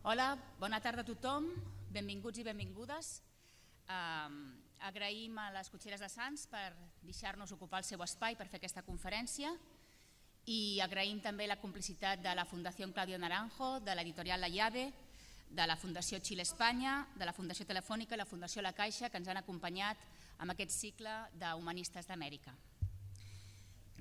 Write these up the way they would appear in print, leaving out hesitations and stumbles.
Hola, bona tarda a tothom, benvinguts i benvingudes. Agraïm a les Cotxeres de Sants per deixar-nos ocupar el seu espai per fer aquesta conferència i agraïm també la complicitat de la Fundació Claudio Naranjo, de l'editorial La Llave, de la Fundació Xile Espanya, de la Fundació Telefònica i la Fundació La Caixa, que ens han acompanyat en aquest cicle d'Humanistas de América.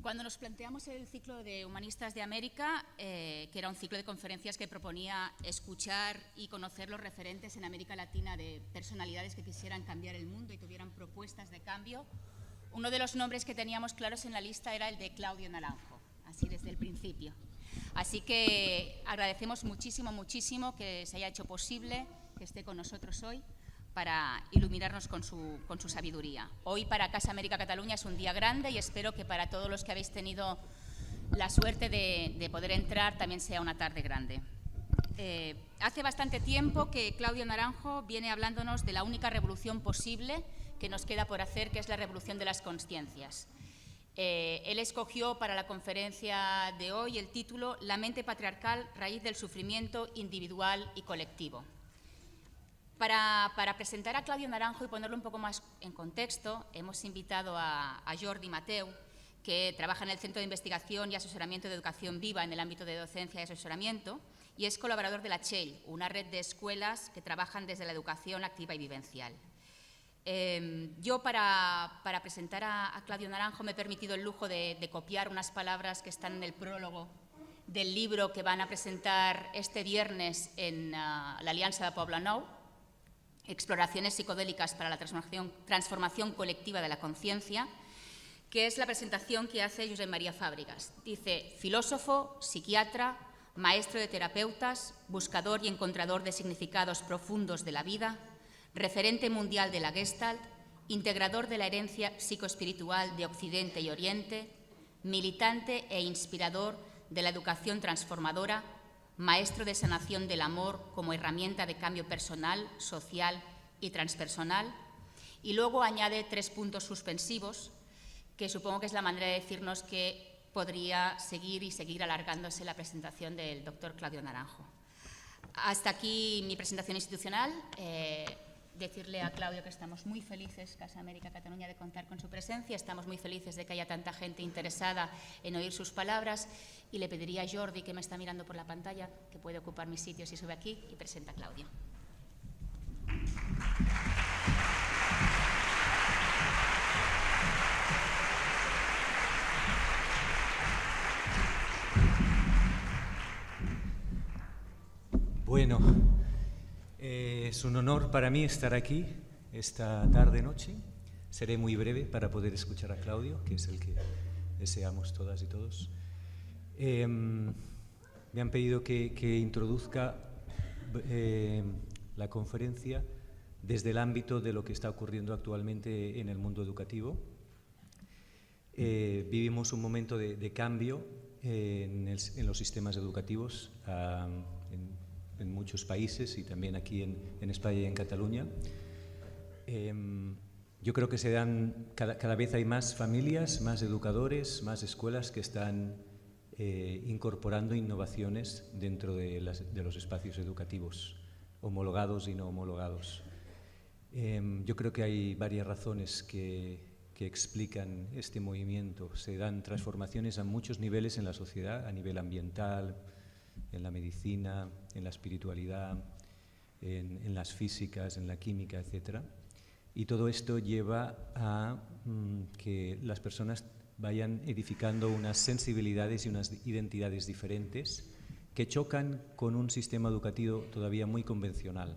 Cuando nos planteamos el ciclo de Humanistas de América, que era un ciclo de conferencias que proponía escuchar y conocer los referentes en América Latina de personalidades que quisieran cambiar el mundo y tuvieran propuestas de cambio, uno de los nombres que teníamos claros en la lista era el de Claudio Naranjo, así desde el principio. Así que agradecemos muchísimo, muchísimo que se haya hecho posible que esté con nosotros hoy para iluminarnos con su sabiduría. Hoy para Casa América Cataluña es un día grande y espero que para todos los que habéis tenido la suerte de poder entrar también sea una tarde grande. Hace bastante tiempo que Claudio Naranjo viene hablándonos de la única revolución posible que nos queda por hacer, que es la revolución de las conciencias. Él escogió para la conferencia de hoy el título La mente patriarcal, raíz del sufrimiento individual y colectivo. Para presentar a Claudio Naranjo y ponerlo un poco más en contexto, hemos invitado a Jordi Mateu, que trabaja en el Centro de Investigación y Asesoramiento de Educación Viva en el ámbito de docencia y asesoramiento y es colaborador de la CHEL, una red de escuelas que trabajan desde la educación activa y vivencial. Yo para presentar a Claudio Naranjo me he permitido el lujo de copiar unas palabras que están en el prólogo del libro que van a presentar este viernes en la Alianza de Poble Nou, Exploraciones psicodélicas para la transformación colectiva de la conciencia, que es la presentación que hace Josep María Fábregas. Dice, filósofo, psiquiatra, maestro de terapeutas, buscador y encontrador de significados profundos de la vida, referente mundial de la Gestalt, integrador de la herencia psicoespiritual de Occidente y Oriente, militante e inspirador de la educación transformadora, maestro de sanación del amor como herramienta de cambio personal, social y transpersonal. Y luego añade 3 puntos suspensivos, que supongo que es la manera de decirnos que podría seguir alargándose la presentación del doctor Claudio Naranjo. Hasta aquí mi presentación institucional. Decirle a Claudio que estamos muy felices, Casa América Cataluña, de contar con su presencia. Estamos muy felices de que haya tanta gente interesada en oír sus palabras y le pediría a Jordi, que me está mirando por la pantalla, que puede ocupar mi sitio si sube aquí y presenta a Claudio. Bueno, es un honor para mí estar aquí esta tarde-noche. Seré muy breve para poder escuchar a Claudio, que es el que deseamos todas y todos. Me han pedido que introduzca la conferencia desde el ámbito de lo que está ocurriendo actualmente en el mundo educativo. Vivimos un momento de cambio en los sistemas educativos en muchos países y también aquí en España y en Cataluña. Yo creo que cada vez hay más familias, más educadores, más escuelas que están incorporando innovaciones dentro de los espacios educativos, homologados y no homologados. Yo creo que hay varias razones que explican este movimiento. Se dan transformaciones a muchos niveles en la sociedad, a nivel ambiental, en la medicina, en la espiritualidad, en las físicas, en la química, etc. Y todo esto lleva a que las personas vayan edificando unas sensibilidades y unas identidades diferentes que chocan con un sistema educativo todavía muy convencional.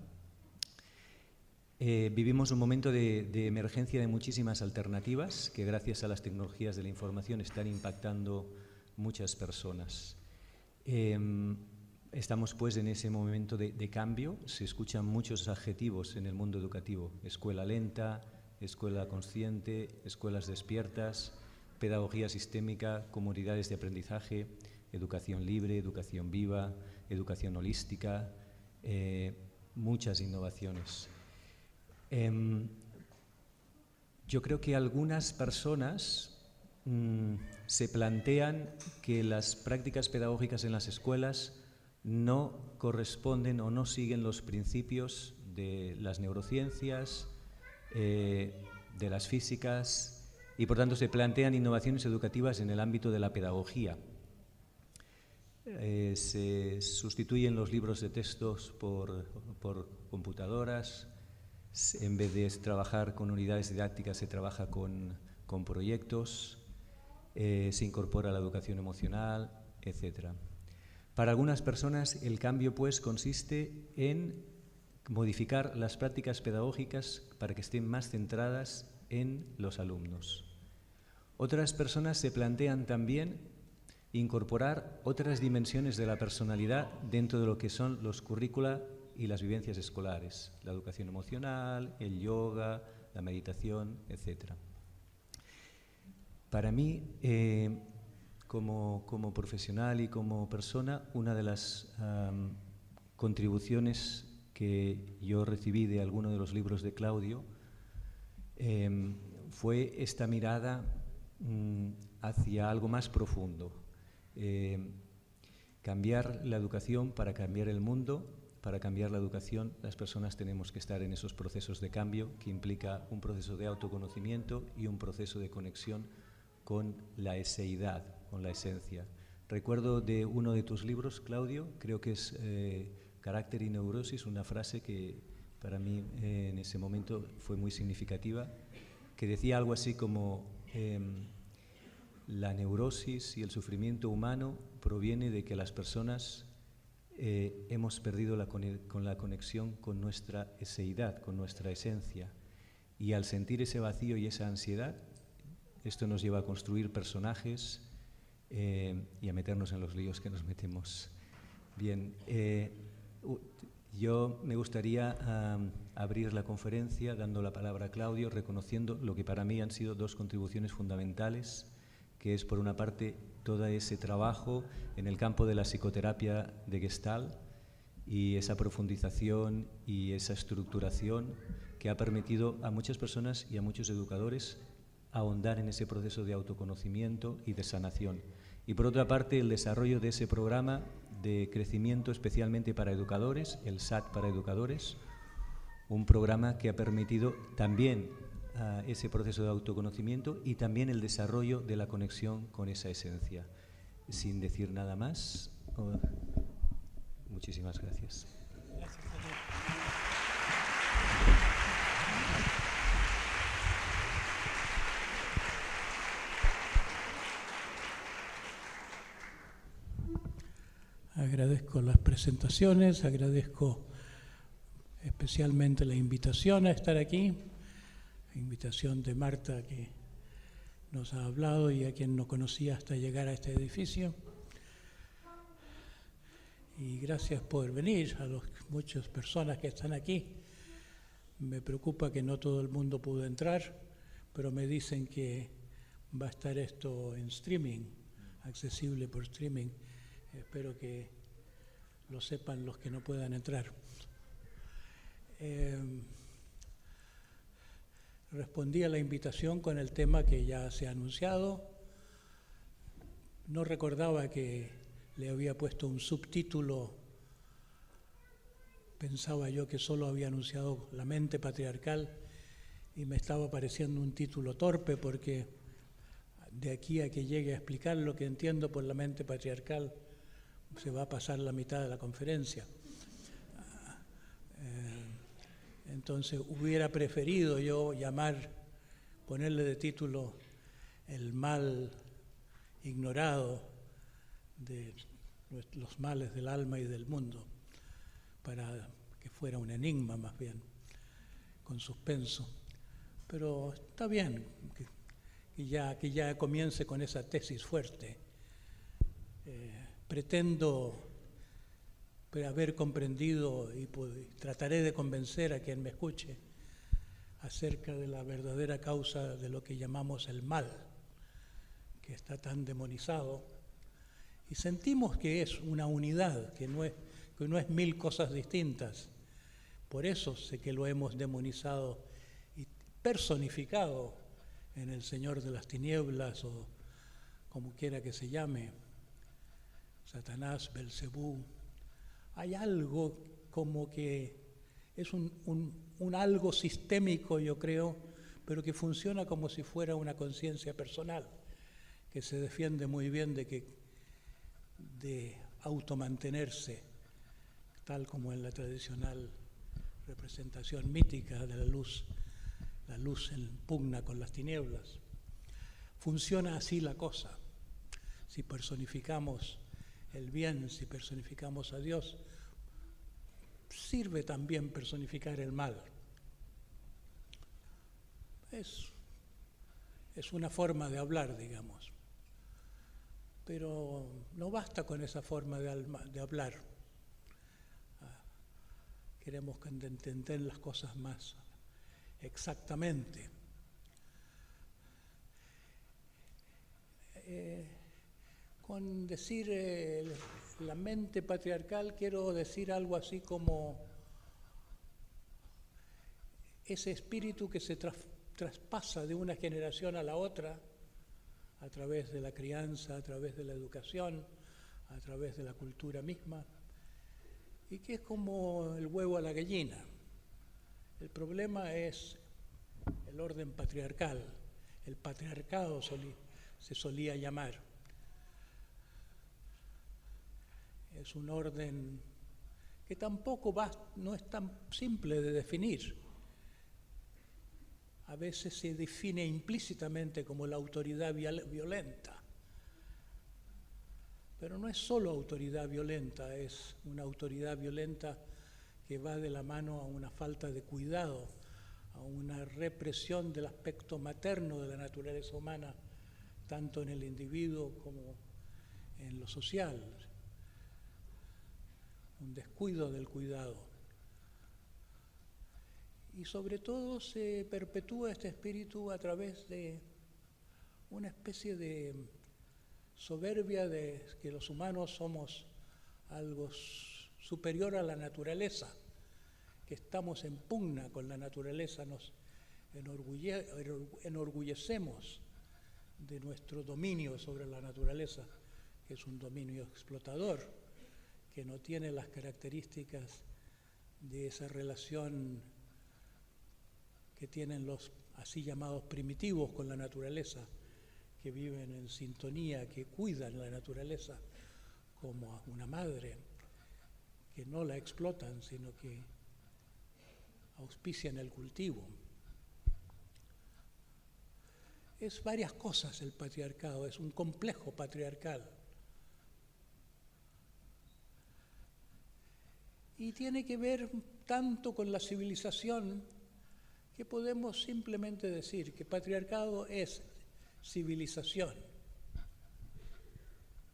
Vivimos un momento de emergencia de muchísimas alternativas que gracias a las tecnologías de la información están impactando muchas personas. Estamos pues en ese momento de cambio. Se escuchan muchos adjetivos en el mundo educativo: escuela lenta, escuela consciente, escuelas despiertas, pedagogía sistémica, comunidades de aprendizaje, educación libre, educación viva, educación holística, muchas innovaciones. Yo creo que algunas personas se plantean que las prácticas pedagógicas en las escuelas no corresponden o no siguen los principios de las neurociencias, de las físicas, y por tanto se plantean innovaciones educativas en el ámbito de la pedagogía. Se sustituyen los libros de textos por computadoras. En vez de trabajar con unidades didácticas, se trabaja con proyectos. Se incorpora la educación emocional, etc. Para algunas personas el cambio pues consiste en modificar las prácticas pedagógicas para que estén más centradas en los alumnos. Otras personas se plantean también incorporar otras dimensiones de la personalidad dentro de lo que son los currícula y las vivencias escolares, la educación emocional, el yoga, la meditación, etc. Para mí, como profesional y como persona, una de las contribuciones que yo recibí de alguno de los libros de Claudio fue esta mirada hacia algo más profundo. Cambiar la educación para cambiar el mundo. Para cambiar la educación, las personas tenemos que estar en esos procesos de cambio que implica un proceso de autoconocimiento y un proceso de conexión con la eseidad, con la esencia. Recuerdo de uno de tus libros, Claudio, creo que es Carácter y Neurosis, una frase que para mí en ese momento fue muy significativa, que decía algo así como la neurosis y el sufrimiento humano proviene de que las personas hemos perdido la conexión con nuestra eseidad, con nuestra esencia, y al sentir ese vacío y esa ansiedad, esto nos lleva a construir personajes y a meternos en los líos que nos metemos. Bien, yo me gustaría abrir la conferencia dando la palabra a Claudio, reconociendo lo que para mí han sido dos contribuciones fundamentales, que es, por una parte, todo ese trabajo en el campo de la psicoterapia de Gestalt y esa profundización y esa estructuración que ha permitido a muchas personas y a muchos educadores ahondar en ese proceso de autoconocimiento y de sanación. Y por otra parte, el desarrollo de ese programa de crecimiento especialmente para educadores, el SAT para educadores, un programa que ha permitido también ese proceso de autoconocimiento y también el desarrollo de la conexión con esa esencia. Sin decir nada más, muchísimas gracias. Gracias. Agradezco las presentaciones, agradezco especialmente la invitación a estar aquí, la invitación de Marta que nos ha hablado y a quien no conocía hasta llegar a este edificio. Y gracias por venir a las muchas personas que están aquí. Me preocupa que no todo el mundo pudo entrar, pero me dicen que va a estar esto en streaming, accesible por streaming. Espero que lo sepan los que no puedan entrar. Respondí a la invitación con el tema que ya se ha anunciado. No recordaba que le había puesto un subtítulo. Pensaba yo que solo había anunciado la mente patriarcal y me estaba pareciendo un título torpe porque de aquí a que llegue a explicar lo que entiendo por la mente patriarcal se va a pasar la mitad de la conferencia. Entonces hubiera preferido yo ponerle de título El mal ignorado de los males del alma y del mundo, para que fuera un enigma más bien, con suspenso. Pero está bien que ya comience con esa tesis fuerte. Pretendo haber comprendido y trataré de convencer a quien me escuche acerca de la verdadera causa de lo que llamamos el mal, que está tan demonizado, y sentimos que es una unidad, que no es mil cosas distintas. Por eso sé que lo hemos demonizado y personificado en el Señor de las Tinieblas o como quiera que se llame, Satanás, Belcebú, hay algo como que es un algo sistémico, yo creo, pero que funciona como si fuera una conciencia personal, que se defiende muy bien de automantenerse, tal como en la tradicional representación mítica de la luz en pugna con las tinieblas. Funciona así la cosa. Si personificamos el bien, si personificamos a Dios, sirve también personificar el mal. Es una forma de hablar, digamos. Pero no basta con esa forma de hablar. Queremos entender las cosas más exactamente. Con decir la mente patriarcal quiero decir algo así como ese espíritu que se traspasa de una generación a la otra a través de la crianza, a través de la educación, a través de la cultura misma, y que es como el huevo a la gallina. El problema es el orden patriarcal, el patriarcado se solía llamar. Es un orden que tampoco no es tan simple de definir. A veces se define implícitamente como la autoridad violenta. Pero no es solo autoridad violenta, es una autoridad violenta que va de la mano a una falta de cuidado, a una represión del aspecto materno de la naturaleza humana, tanto en el individuo como en lo social. Un descuido del cuidado. Y sobre todo se perpetúa este espíritu a través de una especie de soberbia de que los humanos somos algo superior a la naturaleza, que estamos en pugna con la naturaleza, nos enorgullecemos de nuestro dominio sobre la naturaleza, que es un dominio explotador, que no tiene las características de esa relación que tienen los así llamados primitivos con la naturaleza, que viven en sintonía, que cuidan la naturaleza como a una madre, que no la explotan, sino que auspician el cultivo. Es varias cosas el patriarcado, es un complejo patriarcal. Y tiene que ver tanto con la civilización que podemos simplemente decir que patriarcado es civilización.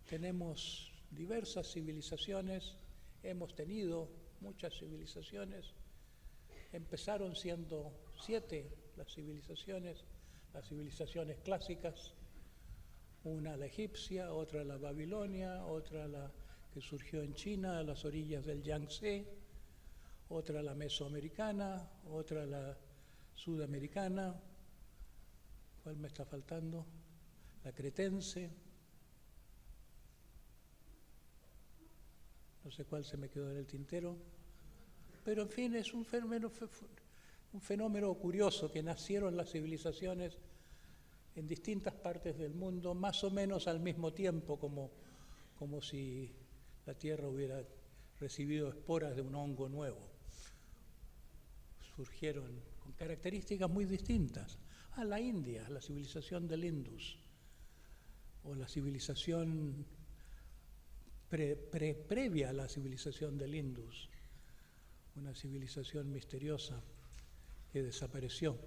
Tenemos diversas civilizaciones, hemos tenido muchas civilizaciones, empezaron siendo 7 las civilizaciones clásicas, una la egipcia, otra la babilonia, otra la que surgió en China, a las orillas del Yangtze, otra la mesoamericana, otra la sudamericana, ¿cuál me está faltando? La cretense, no sé cuál se me quedó en el tintero, pero en fin es un fenómeno curioso que nacieron las civilizaciones en distintas partes del mundo, más o menos al mismo tiempo, como si la Tierra hubiera recibido esporas de un hongo nuevo. Surgieron con características muy distintas. La India, la civilización del Indus, o la civilización previa a la civilización del Indus, una civilización misteriosa que desapareció.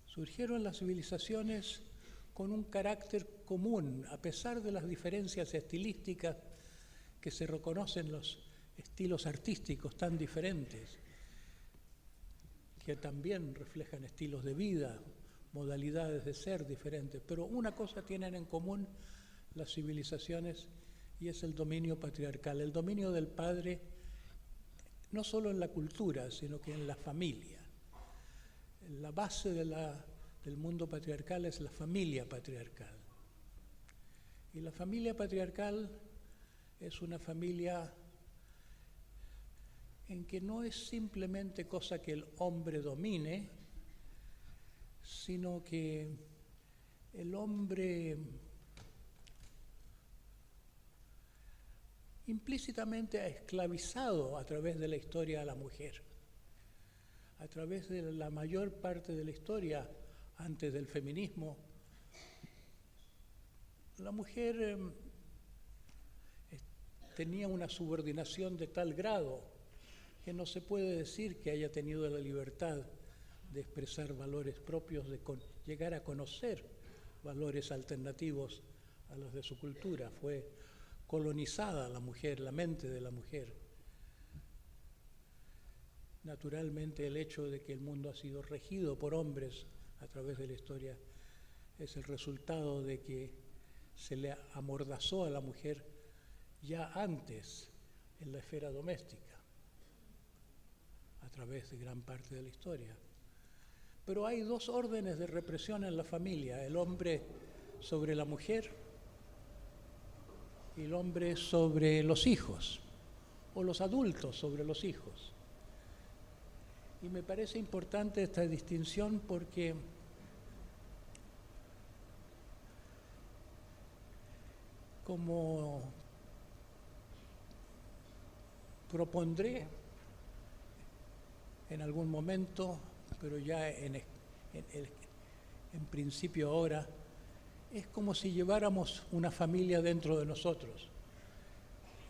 Surgieron las civilizaciones con un carácter común, a pesar de las diferencias estilísticas que se reconocen los estilos artísticos tan diferentes, que también reflejan estilos de vida, modalidades de ser diferentes, pero una cosa tienen en común las civilizaciones y es el dominio patriarcal, el dominio del padre, no solo en la cultura, sino que en la familia. La base del mundo patriarcal es la familia patriarcal. Y la familia patriarcal es una familia en que no es simplemente cosa que el hombre domine, sino que el hombre implícitamente ha esclavizado a través de la historia a la mujer. A través de la mayor parte de la historia, antes del feminismo, la mujer tenía una subordinación de tal grado que no se puede decir que haya tenido la libertad de expresar valores propios, de llegar a conocer valores alternativos a los de su cultura. Fue colonizada la mujer, la mente de la mujer. Naturalmente, el hecho de que el mundo ha sido regido por hombres a través de la historia es el resultado de que se le amordazó a la mujer ya antes en la esfera doméstica, a través de gran parte de la historia. Pero hay dos órdenes de represión en la familia: el hombre sobre la mujer y el hombre sobre los hijos, o los adultos sobre los hijos. Y me parece importante esta distinción porque como propondré en algún momento, pero ya en principio ahora, es como si lleváramos una familia dentro de nosotros.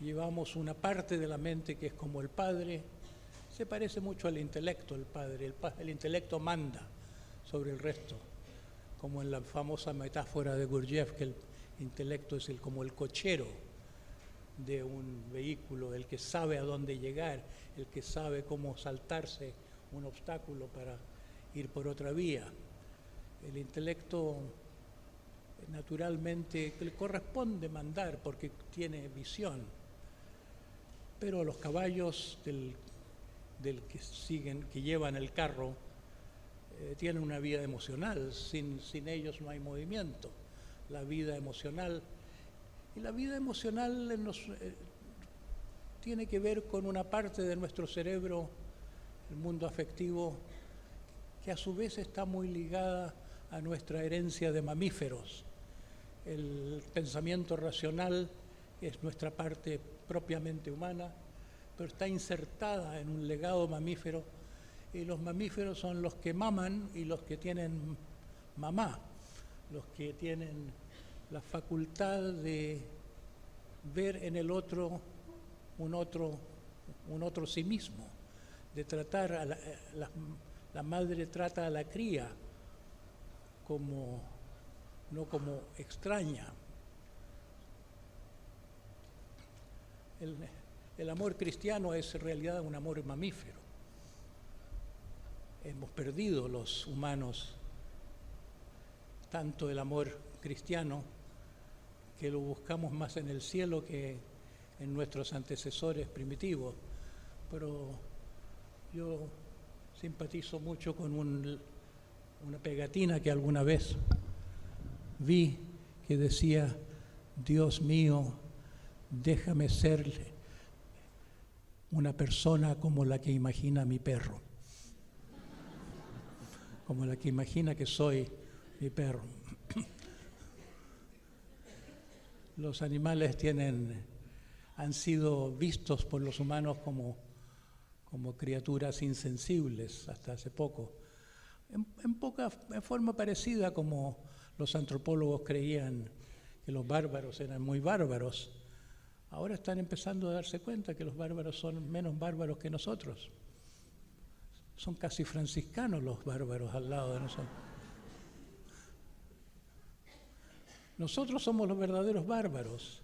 Llevamos una parte de la mente que es como el padre, se parece mucho al intelecto el padre, el intelecto manda sobre el resto, como en la famosa metáfora de Gurdjieff, que el intelecto es como el cochero de un vehículo, el que sabe a dónde llegar, el que sabe cómo saltarse un obstáculo para ir por otra vía. El intelecto naturalmente le corresponde mandar porque tiene visión, pero los caballos del que llevan el carro tienen una vida emocional, sin ellos no hay movimiento. La vida emocional, y la vida emocional tiene que ver con una parte de nuestro cerebro, el mundo afectivo, que a su vez está muy ligada a nuestra herencia de mamíferos. El pensamiento racional es nuestra parte propiamente humana, pero está insertada en un legado mamífero, y los mamíferos son los que maman y los que tienen mamá, los que tienen la facultad de ver en el otro un otro sí mismo, de tratar a la madre trata a la cría no como extraña. El amor cristiano es en realidad un amor mamífero. Hemos perdido los humanos tanto el amor cristiano, que lo buscamos más en el cielo que en nuestros antecesores primitivos. Pero yo simpatizo mucho con una pegatina que alguna vez vi que decía: Dios mío, déjame ser una persona como la que imagina mi perro, como la que imagina que soy mi perro. Los animales han sido vistos por los humanos como criaturas insensibles hasta hace poco, en forma parecida como los antropólogos creían que los bárbaros eran muy bárbaros. Ahora están empezando a darse cuenta que los bárbaros son menos bárbaros que nosotros. Son casi franciscanos los bárbaros al lado de nosotros. Nosotros somos los verdaderos bárbaros.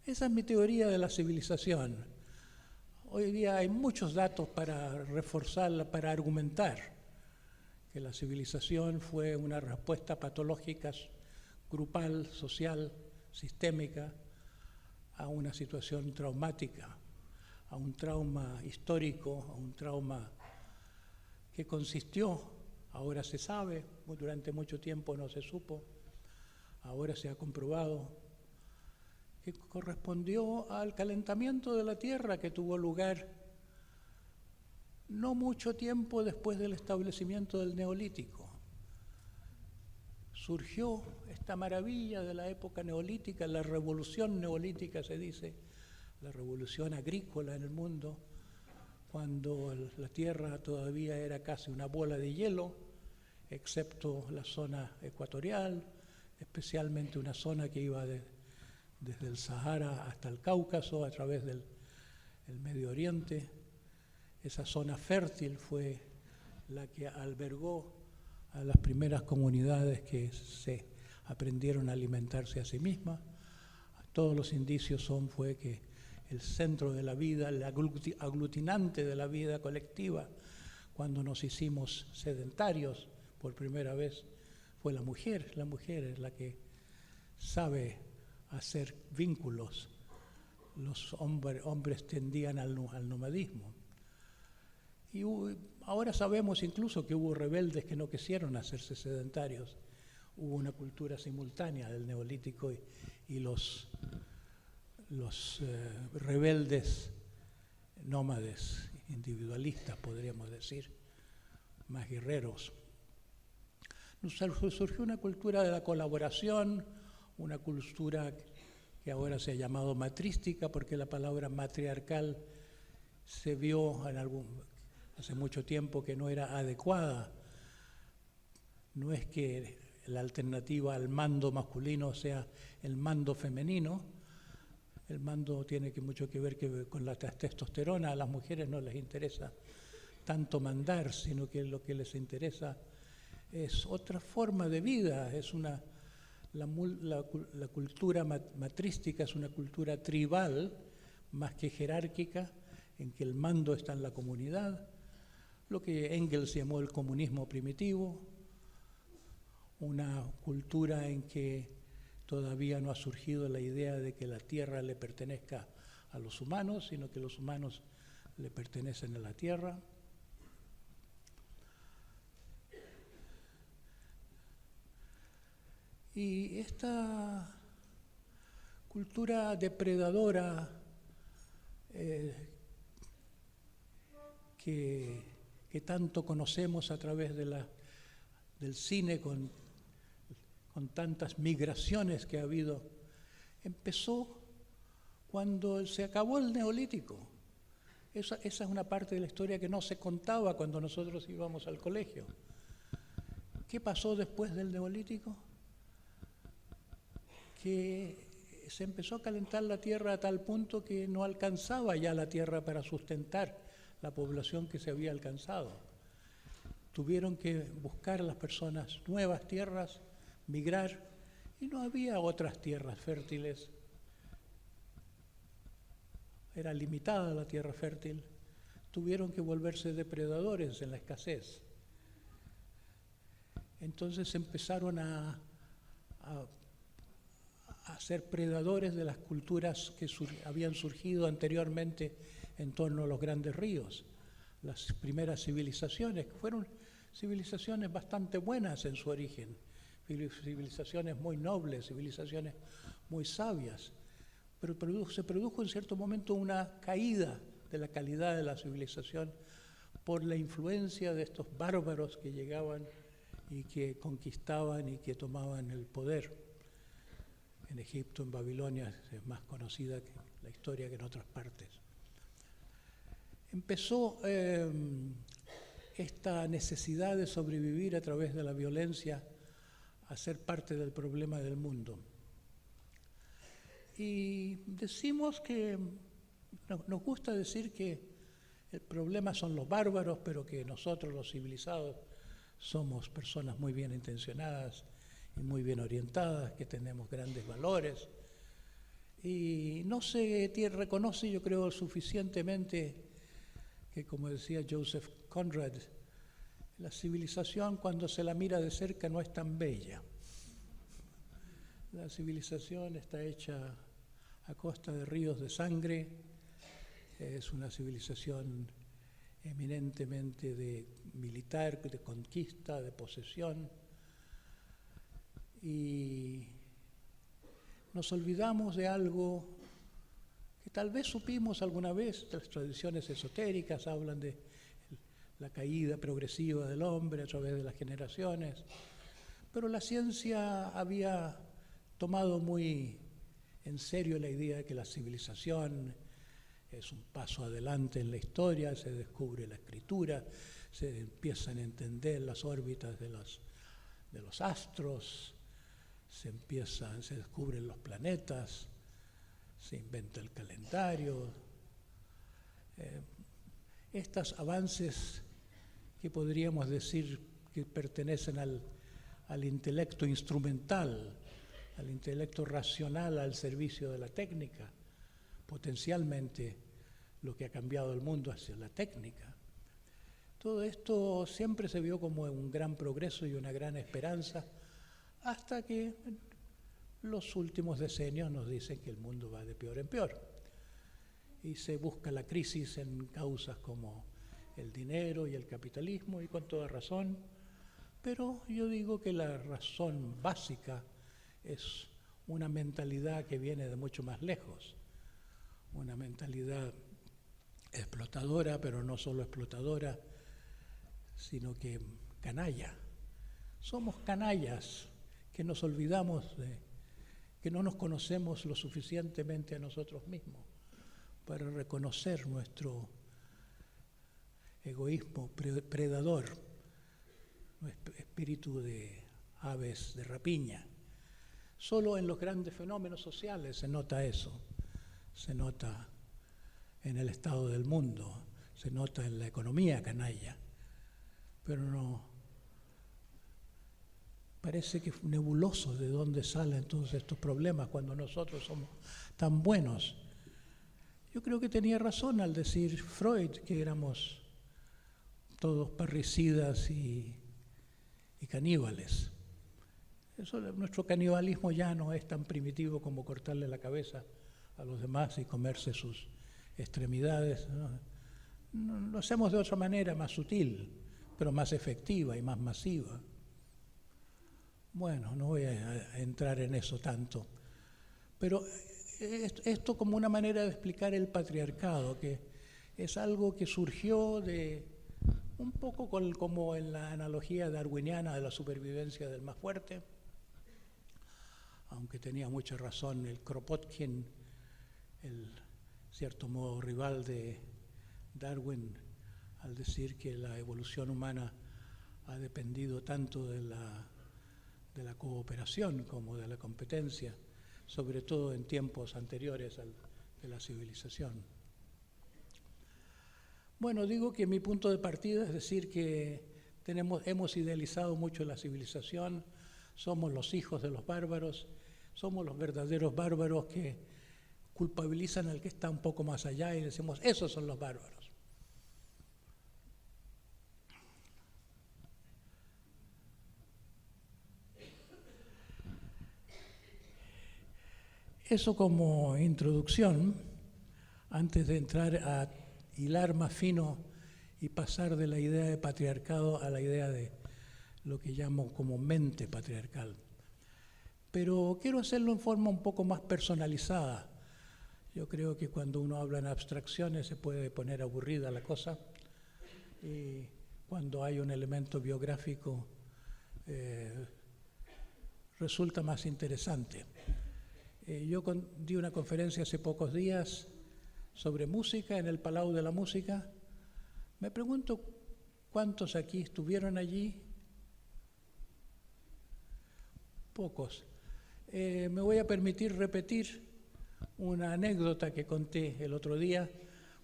Esa es mi teoría de la civilización. Hoy día hay muchos datos para reforzarla, para argumentar que la civilización fue una respuesta patológica, grupal, social, sistémica, a una situación traumática, a un trauma histórico, a un trauma que consistió, ahora se sabe, durante mucho tiempo no se supo, ahora se ha comprobado que correspondió al calentamiento de la Tierra que tuvo lugar no mucho tiempo después del establecimiento del Neolítico. Surgió esta maravilla de la época neolítica, la revolución neolítica se dice, la revolución agrícola en el mundo, cuando la Tierra todavía era casi una bola de hielo, excepto la zona ecuatorial, especialmente una zona que iba desde el Sahara hasta el Cáucaso, a través del Medio Oriente. Esa zona fértil fue la que albergó a las primeras comunidades que se aprendieron a alimentarse a sí mismas. Todos los indicios fue que el centro de la vida, el aglutinante de la vida colectiva, cuando nos hicimos sedentarios por primera vez, fue la mujer. La mujer es la que sabe hacer vínculos. Los hombres tendían al nomadismo. Y ahora sabemos incluso que hubo rebeldes que no quisieron hacerse sedentarios. Hubo una cultura simultánea del Neolítico y los rebeldes nómades, individualistas, podríamos decir, más guerreros. Surgió una cultura de la colaboración, una cultura que ahora se ha llamado matrística, porque la palabra matriarcal se vio hace mucho tiempo que no era adecuada. No es que la alternativa al mando masculino sea el mando femenino. El mando tiene mucho que ver con la testosterona. A las mujeres no les interesa tanto mandar, sino que lo que les interesa es otra forma de vida. Es la cultura matrística es una cultura tribal más que jerárquica, en que el mando está en la comunidad, lo que Engels llamó el comunismo primitivo, una cultura en que todavía no ha surgido la idea de que la tierra le pertenezca a los humanos, sino que los humanos le pertenecen a la tierra. Y esta cultura depredadora que tanto conocemos a través del cine con tantas migraciones que ha habido, empezó cuando se acabó el Neolítico. Esa es una parte de la historia que no se contaba cuando nosotros íbamos al colegio. ¿Qué pasó después del Neolítico? Que se empezó a calentar la tierra a tal punto que no alcanzaba ya la tierra para sustentar la población que se había alcanzado. Tuvieron que buscar a las personas nuevas tierras, migrar, y no había otras tierras fértiles. Era limitada la tierra fértil. Tuvieron que volverse depredadores en la escasez. Entonces empezaron a ser predadores de las culturas que habían surgido anteriormente en torno a los grandes ríos. Las primeras civilizaciones, que fueron civilizaciones bastante buenas en su origen, civilizaciones muy nobles, civilizaciones muy sabias, pero se produjo en cierto momento una caída de la calidad de la civilización por la influencia de estos bárbaros que llegaban y que conquistaban y que tomaban el poder. En Egipto, en Babilonia, es más conocida la historia que en otras partes. Empezó esta necesidad de sobrevivir a través de la violencia a ser parte del problema del mundo. Y decimos que, nos gusta decir que el problema son los bárbaros, pero que nosotros los civilizados somos personas muy bien intencionadas y muy bien orientadas, que tenemos grandes valores. Y no se reconoce, yo creo, suficientemente que, como decía Joseph Conrad, la civilización cuando se la mira de cerca no es tan bella. La civilización está hecha a costa de ríos de sangre, es una civilización eminentemente de militar, de conquista, de posesión, y nos olvidamos de algo que tal vez supimos alguna vez. Las tradiciones esotéricas hablan de la caída progresiva del hombre a través de las generaciones, pero la ciencia había tomado muy en serio la idea de que la civilización es un paso adelante en la historia, se descubre la escritura, se empiezan a entender las órbitas de los astros, se descubren los planetas, se inventa el calendario. Estos avances que podríamos decir que pertenecen al intelecto instrumental, al intelecto racional al servicio de la técnica, potencialmente lo que ha cambiado el mundo hacia la técnica. Todo esto siempre se vio como un gran progreso y una gran esperanza, hasta que los últimos decenios nos dicen que el mundo va de peor en peor. Y se busca la crisis en causas como el dinero y el capitalismo, y con toda razón, pero yo digo que la razón básica es una mentalidad que viene de mucho más lejos, una mentalidad explotadora, pero no solo explotadora, sino que canalla. Somos canallas que nos olvidamos que no nos conocemos lo suficientemente a nosotros mismos para reconocer nuestro egoísmo predador, nuestro espíritu de aves de rapiña. Solo en los grandes fenómenos sociales se nota eso, se nota en el estado del mundo, se nota en la economía canalla, pero no, parece que es nebuloso de dónde salen todos estos problemas cuando nosotros somos tan buenos. Yo creo que tenía razón al decir Freud que éramos todos parricidas y caníbales. Nuestro canibalismo ya no es tan primitivo como cortarle la cabeza a los demás y comerse sus extremidades. Lo hacemos de otra manera, más sutil, pero más efectiva y más masiva. Bueno, no voy a entrar en eso tanto, pero esto como una manera de explicar el patriarcado, que es algo que surgió de un poco como en la analogía darwiniana de la supervivencia del más fuerte, aunque tenía mucha razón el Kropotkin, el cierto modo rival de Darwin, al decir que la evolución humana ha dependido tanto de la cooperación como de la competencia, sobre todo en tiempos anteriores de la civilización. Bueno, digo que mi punto de partida es decir que hemos idealizado mucho la civilización, somos los hijos de los bárbaros, somos los verdaderos bárbaros que culpabilizan al que está un poco más allá y decimos, esos son los bárbaros. Eso como introducción, antes de entrar a hilar más fino y pasar de la idea de patriarcado a la idea de lo que llamo como mente patriarcal. Pero quiero hacerlo en forma un poco más personalizada. Yo creo que cuando uno habla en abstracciones se puede poner aburrida la cosa, y cuando hay un elemento biográfico resulta más interesante. Yo di una conferencia hace pocos días sobre música en el Palau de la Música. Me pregunto cuántos aquí estuvieron allí. Pocos. Me voy a permitir repetir una anécdota que conté el otro día,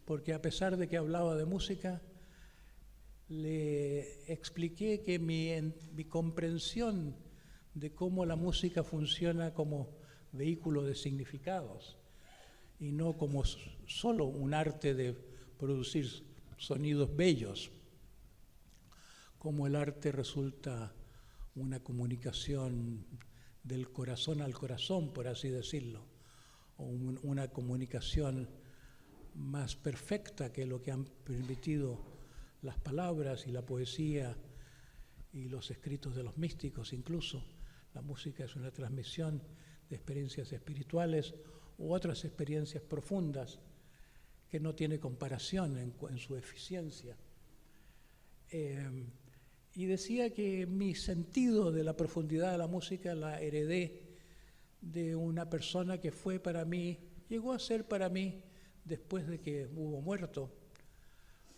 porque a pesar de que hablaba de música, le expliqué que mi comprensión de cómo la música funciona como vehículo de significados y no como solo un arte de producir sonidos bellos, como el arte resulta una comunicación del corazón al corazón, por así decirlo, o una comunicación más perfecta que lo que han permitido las palabras y la poesía y los escritos de los místicos incluso. La música es una transmisión de experiencias espirituales u otras experiencias profundas que no tiene comparación en su eficiencia. Y decía que mi sentido de la profundidad de la música la heredé de una persona que fue para mí, llegó a ser para mí después de que hubo muerto.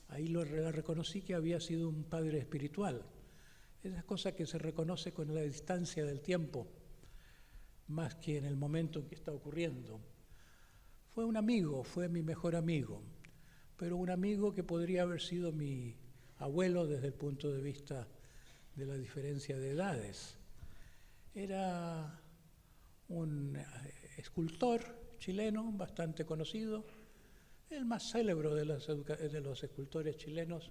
Ahí lo reconocí que había sido un padre espiritual. Esas cosas que se reconoce con la distancia del tiempo, más que en el momento en que está ocurriendo. Fue un amigo, fue mi mejor amigo, pero un amigo que podría haber sido mi abuelo desde el punto de vista de la diferencia de edades. Era un escultor chileno bastante conocido, el más célebre de los escultores chilenos,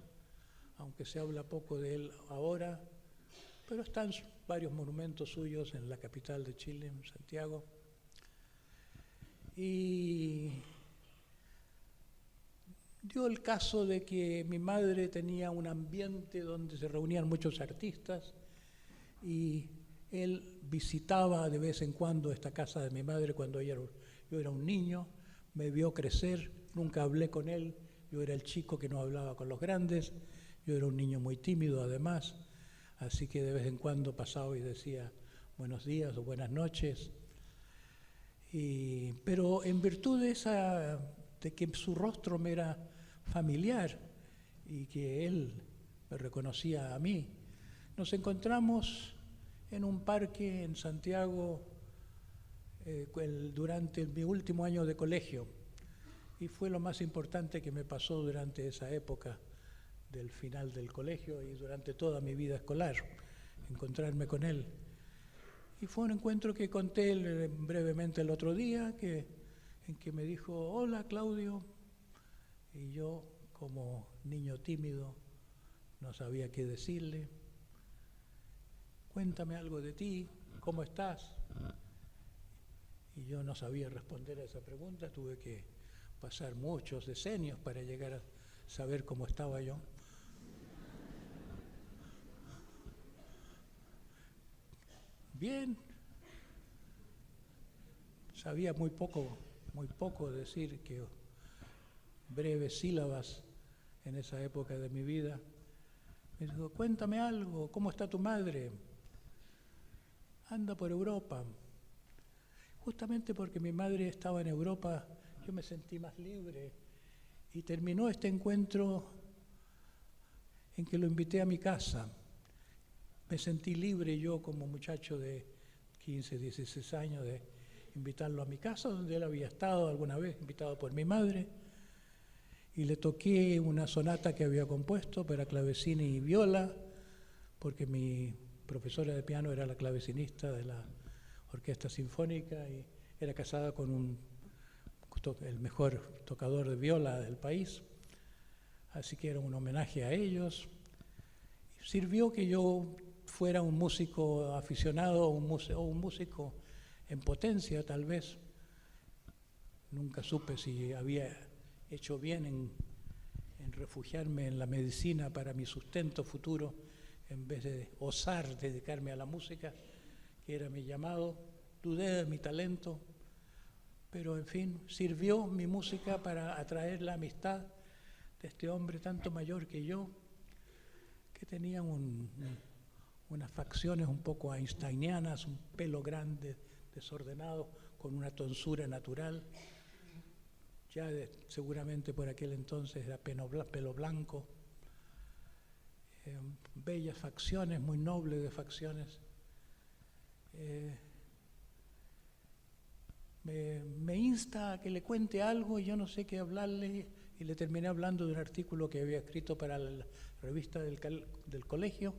aunque se habla poco de él ahora, pero están varios monumentos suyos en la capital de Chile, en Santiago. Y dio el caso de que mi madre tenía un ambiente donde se reunían muchos artistas y él visitaba de vez en cuando esta casa de mi madre cuando yo era un niño, me vio crecer, nunca hablé con él, yo era el chico que no hablaba con los grandes, yo era un niño muy tímido además, así que de vez en cuando pasaba y decía buenos días o buenas noches. Pero en virtud de que su rostro me era familiar y que él me reconocía a mí, nos encontramos en un parque en Santiago durante mi último año de colegio, y fue lo más importante que me pasó durante esa época del final del colegio y durante toda mi vida escolar, encontrarme con él. Y fue un encuentro que conté brevemente el otro día, en que me dijo, hola Claudio, y yo como niño tímido no sabía qué decirle. Cuéntame algo de ti, ¿cómo estás? Y yo no sabía responder a esa pregunta, tuve que pasar muchos decenios para llegar a saber cómo estaba yo. Bien, sabía muy poco decir, que breves sílabas en esa época de mi vida. Me dijo, cuéntame algo, ¿cómo está tu madre? Anda por Europa. Justamente porque mi madre estaba en Europa, yo me sentí más libre y terminó este encuentro en que lo invité a mi casa. Me sentí libre yo como muchacho de 15, 16 años de invitarlo a mi casa, donde él había estado alguna vez, invitado por mi madre, y le toqué una sonata que había compuesto para clavecín y viola, porque mi profesora de piano era la clavecinista de la Orquesta Sinfónica y era casada con el mejor tocador de viola del país, así que era un homenaje a ellos. Sirvió que yo fuera un músico aficionado o un músico en potencia, tal vez. Nunca supe si había hecho bien en refugiarme en la medicina para mi sustento futuro, en vez de osar dedicarme a la música, que era mi llamado. Dudé de mi talento, pero en fin, sirvió mi música para atraer la amistad de este hombre tanto mayor que yo, que tenía unas facciones un poco einsteinianas, un pelo grande, desordenado, con una tonsura natural. Ya seguramente por aquel entonces era pelo blanco, bellas facciones, muy nobles de facciones. Me insta a que le cuente algo y yo no sé qué hablarle, y le terminé hablando de un artículo que había escrito para la revista del colegio,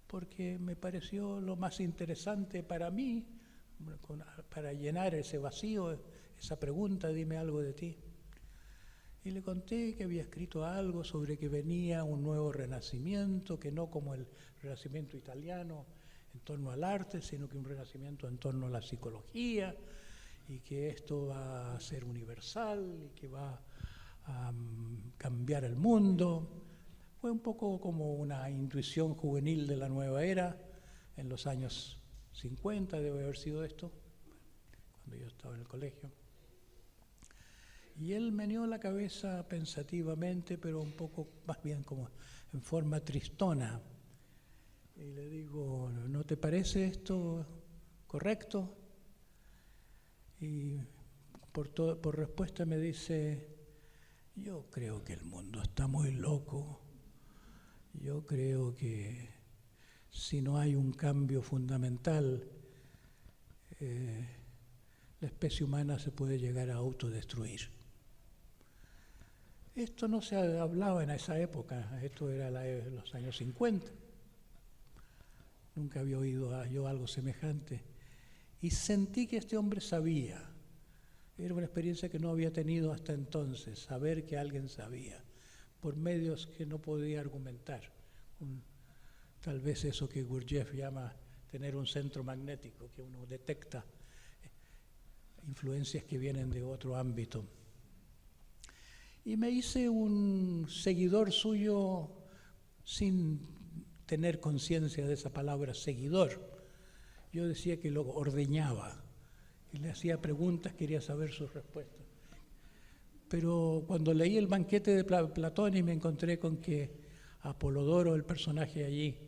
porque me pareció lo más interesante para mí, para llenar ese vacío, esa pregunta, dime algo de ti. Y le conté que había escrito algo sobre que venía un nuevo renacimiento, que no como el renacimiento italiano en torno al arte, sino que un renacimiento en torno a la psicología, y que esto va a ser universal y que va a cambiar el mundo. Fue un poco como una intuición juvenil de la nueva era, en los años 50 debe haber sido esto. cuando yo estaba en el colegio. Y él meneó la cabeza pensativamente, pero un poco más bien como en forma tristona. Y le digo, ¿no te parece esto correcto? Y por respuesta me dice, yo creo que el mundo está muy loco. Yo creo que si no hay un cambio fundamental, la especie humana se puede llegar a autodestruir. Esto no se hablaba en esa época, esto era los años 50. Nunca había oído yo algo semejante. Y sentí que este hombre sabía. Era una experiencia que no había tenido hasta entonces, saber que alguien sabía, por medios que no podía argumentar. Tal vez eso que Gurdjieff llama tener un centro magnético, que uno detecta influencias que vienen de otro ámbito. Y me hice un seguidor suyo sin tener conciencia de esa palabra seguidor. Yo decía que lo ordeñaba, y le hacía preguntas, quería saber sus respuestas. Pero cuando leí el banquete de Platón y me encontré con que Apolodoro, el personaje allí,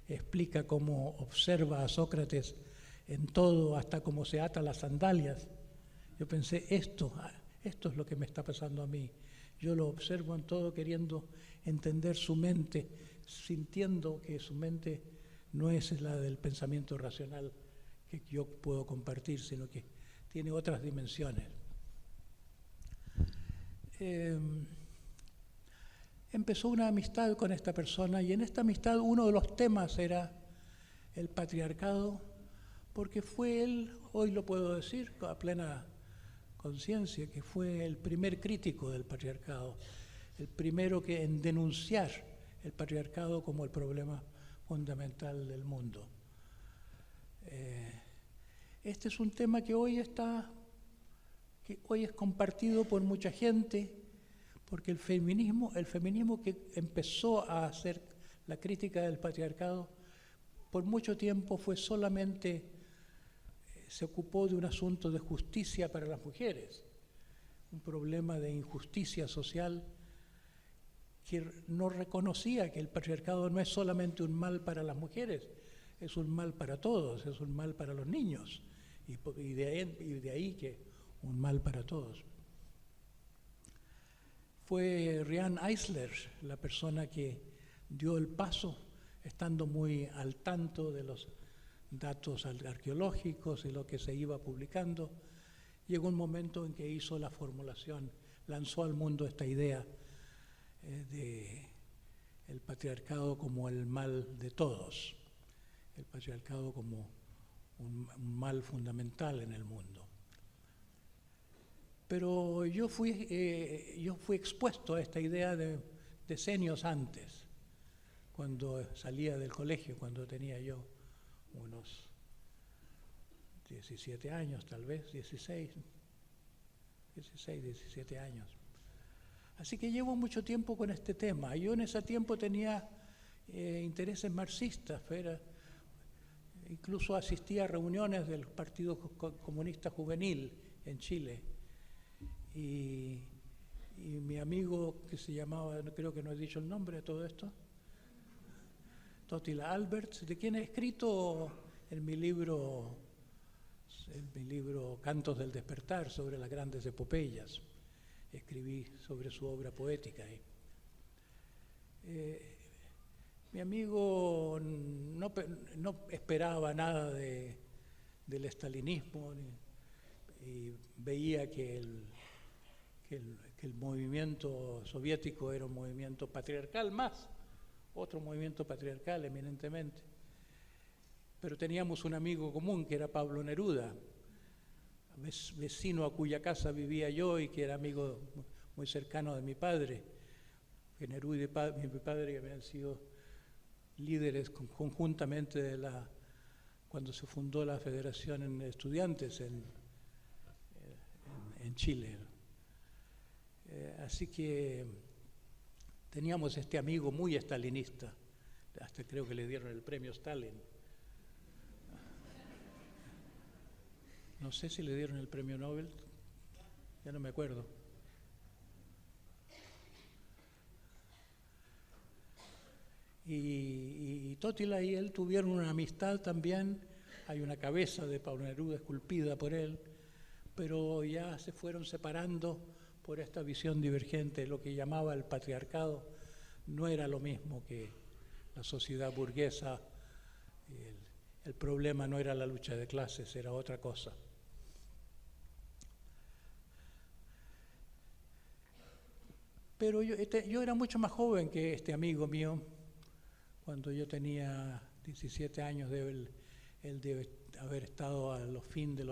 explica cómo observa a Sócrates en todo, hasta cómo se ata las sandalias, yo pensé, esto es lo que me está pasando a mí. Yo lo observo en todo, queriendo entender su mente, sintiendo que su mente no es la del pensamiento racional que yo puedo compartir, sino que tiene otras dimensiones. Empezó una amistad con esta persona, y en esta amistad uno de los temas era el patriarcado, porque fue él, hoy lo puedo decir a plena conciencia, que fue el primer crítico del patriarcado, el primero que en denunciar el patriarcado como el problema fundamental del mundo. Este es un tema que hoy es compartido por mucha gente, porque el feminismo que empezó a hacer la crítica del patriarcado, por mucho tiempo se ocupó de un asunto de justicia para las mujeres, un problema de injusticia social que no reconocía que el patriarcado no es solamente un mal para las mujeres, es un mal para todos, es un mal para los niños, y de ahí que un mal para todos. Fue Riane Eisler la persona que dio el paso, estando muy al tanto de los datos arqueológicos y lo que se iba publicando. Llegó un momento en que hizo la formulación, lanzó al mundo esta idea de el patriarcado como el mal de todos, el patriarcado como un mal fundamental en el mundo. Pero yo fui expuesto a esta idea de decenios antes, cuando salía del colegio, cuando tenía yo unos 17 años, tal vez, 16, 17 años. Así que llevo mucho tiempo con este tema. Yo en ese tiempo tenía intereses marxistas, incluso asistía a reuniones del Partido Comunista Juvenil en Chile. Y mi amigo, que se llamaba, creo que no he dicho el nombre de todo esto, Totila Alberts, de quien he escrito en mi libro Cantos del Despertar, sobre las grandes epopeyas. Escribí sobre su obra poética. Mi amigo no esperaba nada del estalinismo, y veía que el movimiento soviético era un movimiento patriarcal más, otro movimiento patriarcal eminentemente. Pero teníamos un amigo común que era Pablo Neruda, vecino a cuya casa vivía yo y que era amigo muy cercano de mi padre. Que Neruda y mi padre habían sido líderes conjuntamente cuando se fundó la Federación de Estudiantes en Chile. Así que teníamos este amigo muy estalinista, hasta creo que le dieron el premio Stalin. No sé si le dieron el premio Nobel, ya no me acuerdo. Y Totila y él tuvieron una amistad también. Hay una cabeza de Pablo Neruda esculpida por él, pero ya se fueron separando por esta visión divergente. Lo que llamaba el patriarcado no era lo mismo que la sociedad burguesa. El problema no era la lucha de clases, era otra cosa. Pero yo era mucho más joven que este amigo mío. Cuando yo tenía 17 años, él debe haber estado a los fines de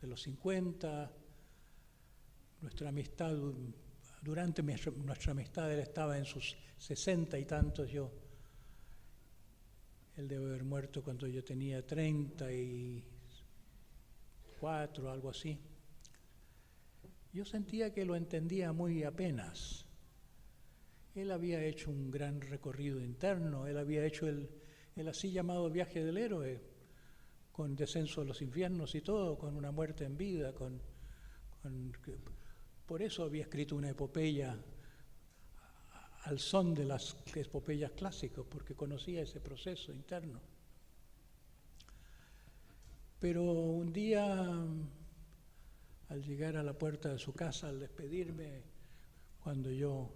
los 50. Nuestra amistad, durante nuestra amistad, él estaba en sus 60 y tantos. Él debe haber muerto cuando yo tenía 34, algo así. Yo sentía que lo entendía muy apenas. Él había hecho un gran recorrido interno, él había hecho el así llamado viaje del héroe, con descenso a los infiernos y todo, con una muerte en vida, por eso había escrito una epopeya al son de las epopeyas clásicas, porque conocía ese proceso interno. Pero un día, al llegar a la puerta de su casa, al despedirme, cuando yo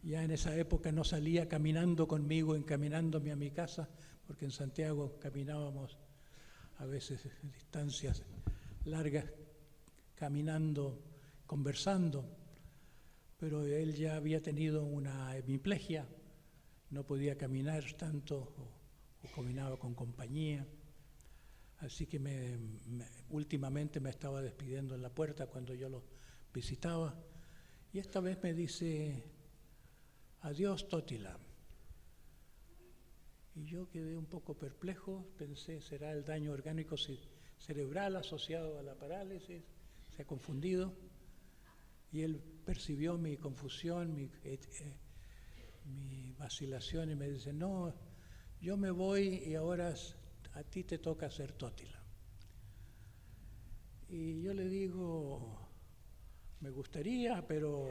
ya en esa época no salía caminando conmigo, encaminándome a mi casa, porque en Santiago caminábamos a veces distancias largas, caminando, conversando, pero él ya había tenido una hemiplegia, no podía caminar tanto o caminaba con compañía, así que últimamente me estaba despidiendo en la puerta cuando yo lo visitaba, y esta vez me dice: adiós, Totila. Y yo quedé un poco perplejo, pensé, ¿será el daño orgánico cerebral asociado a la parálisis? Se ha confundido. Y él percibió mi confusión, mi vacilación, y me dice: no, yo me voy y ahora a ti te toca ser Totila. Y yo le digo: me gustaría, pero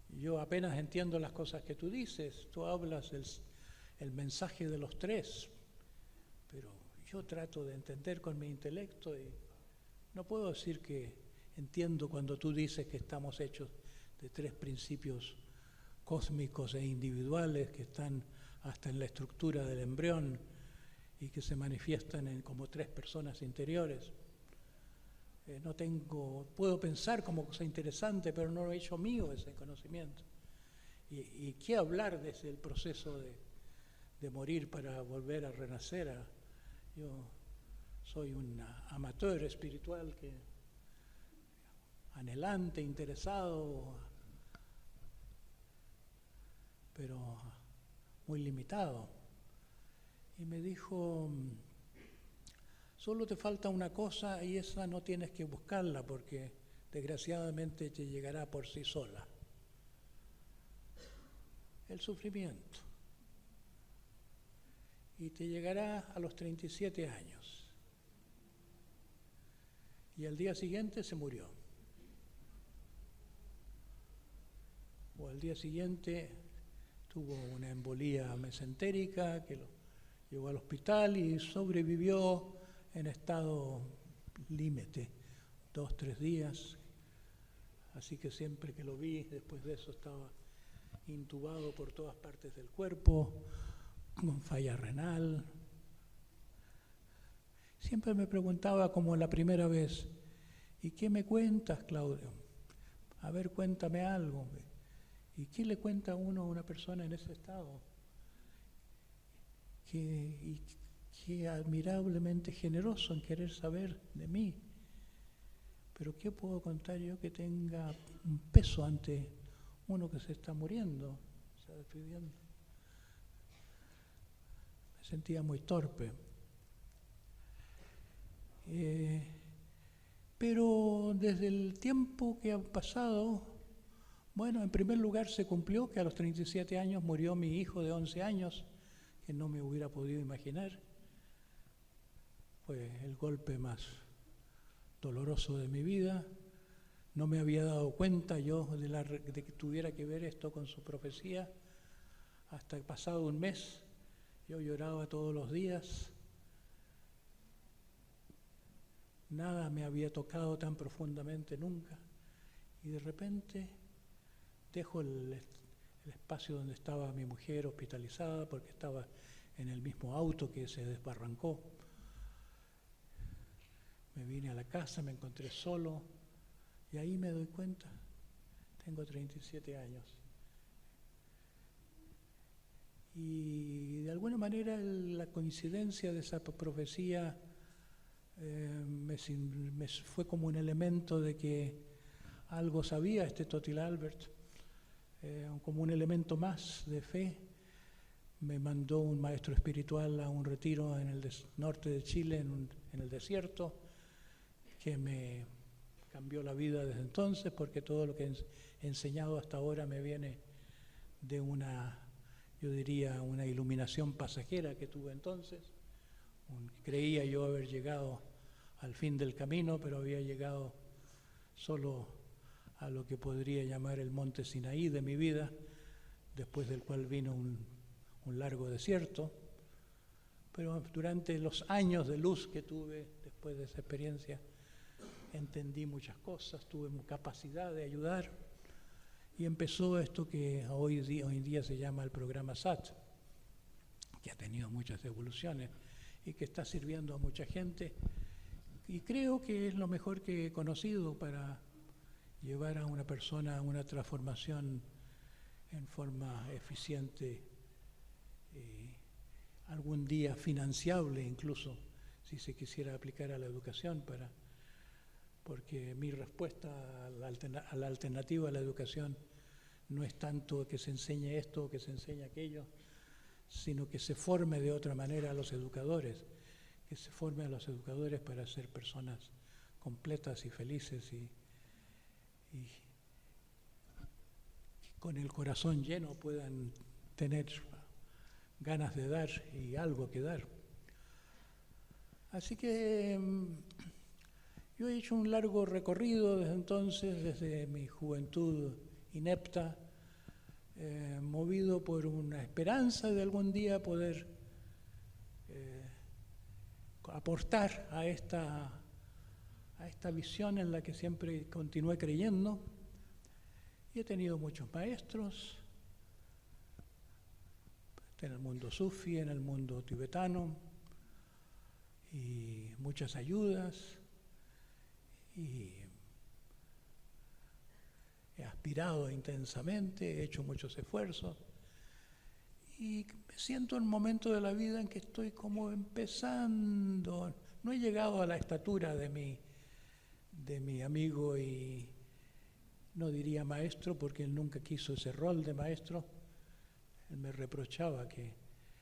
yo apenas entiendo las cosas que tú dices. Tú hablas el mensaje de los tres, pero yo trato de entender con mi intelecto y no puedo decir que entiendo cuando tú dices que estamos hechos de tres principios cósmicos e individuales que están hasta en la estructura del embrión y que se manifiestan como tres personas interiores. Puedo pensar como cosa interesante, pero no lo he hecho mío ese conocimiento. ¿Y qué hablar desde el proceso de morir para volver a renacer? Yo soy un amateur espiritual, anhelante, interesado, pero muy limitado. Y me dijo: solo te falta una cosa y esa no tienes que buscarla porque desgraciadamente te llegará por sí sola. El sufrimiento. Y te llegará a los 37 años. Y al día siguiente se murió. O al día siguiente tuvo una embolía mesentérica que lo llevó al hospital y sobrevivió en estado límite, 2-3 días, así que siempre que lo vi, después de eso estaba intubado por todas partes del cuerpo, con falla renal. Siempre me preguntaba, como la primera vez: ¿y qué me cuentas, Claudio? A ver, cuéntame algo. ¿Y qué le cuenta uno a una persona en ese estado? Qué admirablemente generoso en querer saber de mí. Pero ¿qué puedo contar yo que tenga un peso ante uno que se está muriendo, se está despidiendo? Me sentía muy torpe. Pero desde el tiempo que ha pasado, bueno, en primer lugar se cumplió que a los 37 años murió mi hijo de 11 años, que no me hubiera podido imaginar. Fue el golpe más doloroso de mi vida. No me había dado cuenta yo de que tuviera que ver esto con su profecía hasta que pasado un mes. Yo lloraba todos los días. Nada me había tocado tan profundamente nunca. Y de repente dejo el espacio donde estaba mi mujer hospitalizada, porque estaba en el mismo auto que se desbarrancó. Me vine a la casa, me encontré solo y ahí me doy cuenta. Tengo 37 años. Y de alguna manera la coincidencia de esa profecía me fue como un elemento de que algo sabía este Totila Albert, como un elemento más de fe. Me mandó un maestro espiritual a un retiro en el norte de Chile, en el desierto, que me cambió la vida desde entonces, porque todo lo que he enseñado hasta ahora me viene de yo diría, una iluminación pasajera que tuve entonces. Creía yo haber llegado al fin del camino, pero había llegado solo a lo que podría llamar el monte Sinaí de mi vida, después del cual vino un largo desierto. Pero durante los años de luz que tuve después de esa experiencia, entendí muchas cosas, tuve capacidad de ayudar, y empezó esto que hoy en día se llama el programa SAT, que ha tenido muchas evoluciones y que está sirviendo a mucha gente, y creo que es lo mejor que he conocido para llevar a una persona a una transformación en forma eficiente, algún día financiable incluso, si se quisiera aplicar a la educación, porque mi respuesta a la alternativa a la educación no es tanto que se enseñe esto o que se enseñe aquello, sino que se forme de otra manera a los educadores, que se forme a los educadores para ser personas completas y felices y con el corazón lleno puedan tener ganas de dar y algo que dar. Así que yo he hecho un largo recorrido desde entonces, desde mi juventud inepta, movido por una esperanza de algún día poder aportar a esta visión en la que siempre continué creyendo. Y he tenido muchos maestros en el mundo sufi, en el mundo tibetano, y muchas ayudas, y he aspirado intensamente, he hecho muchos esfuerzos, y me siento en un momento de la vida en que estoy como empezando. No he llegado a la estatura de mi amigo, y no diría maestro porque él nunca quiso ese rol de maestro. Él me reprochaba que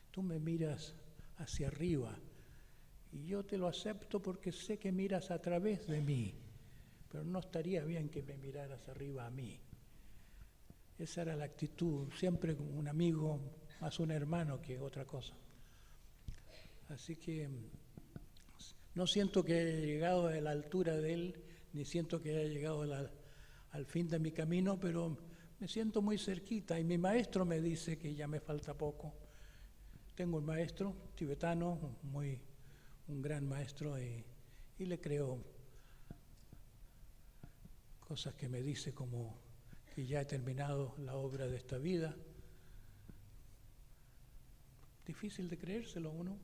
tú me miras hacia arriba y yo te lo acepto porque sé que miras a través de mí, pero no estaría bien que me miraras arriba a mí. Esa era la actitud, siempre como un amigo, más un hermano que otra cosa. Así que no siento que haya llegado a la altura de él, ni siento que haya llegado al fin de mi camino, pero me siento muy cerquita, y mi maestro me dice que ya me falta poco. Tengo un maestro tibetano, un gran maestro, y le creo cosas que me dice como que ya he terminado la obra de esta vida. Difícil de creérselo uno.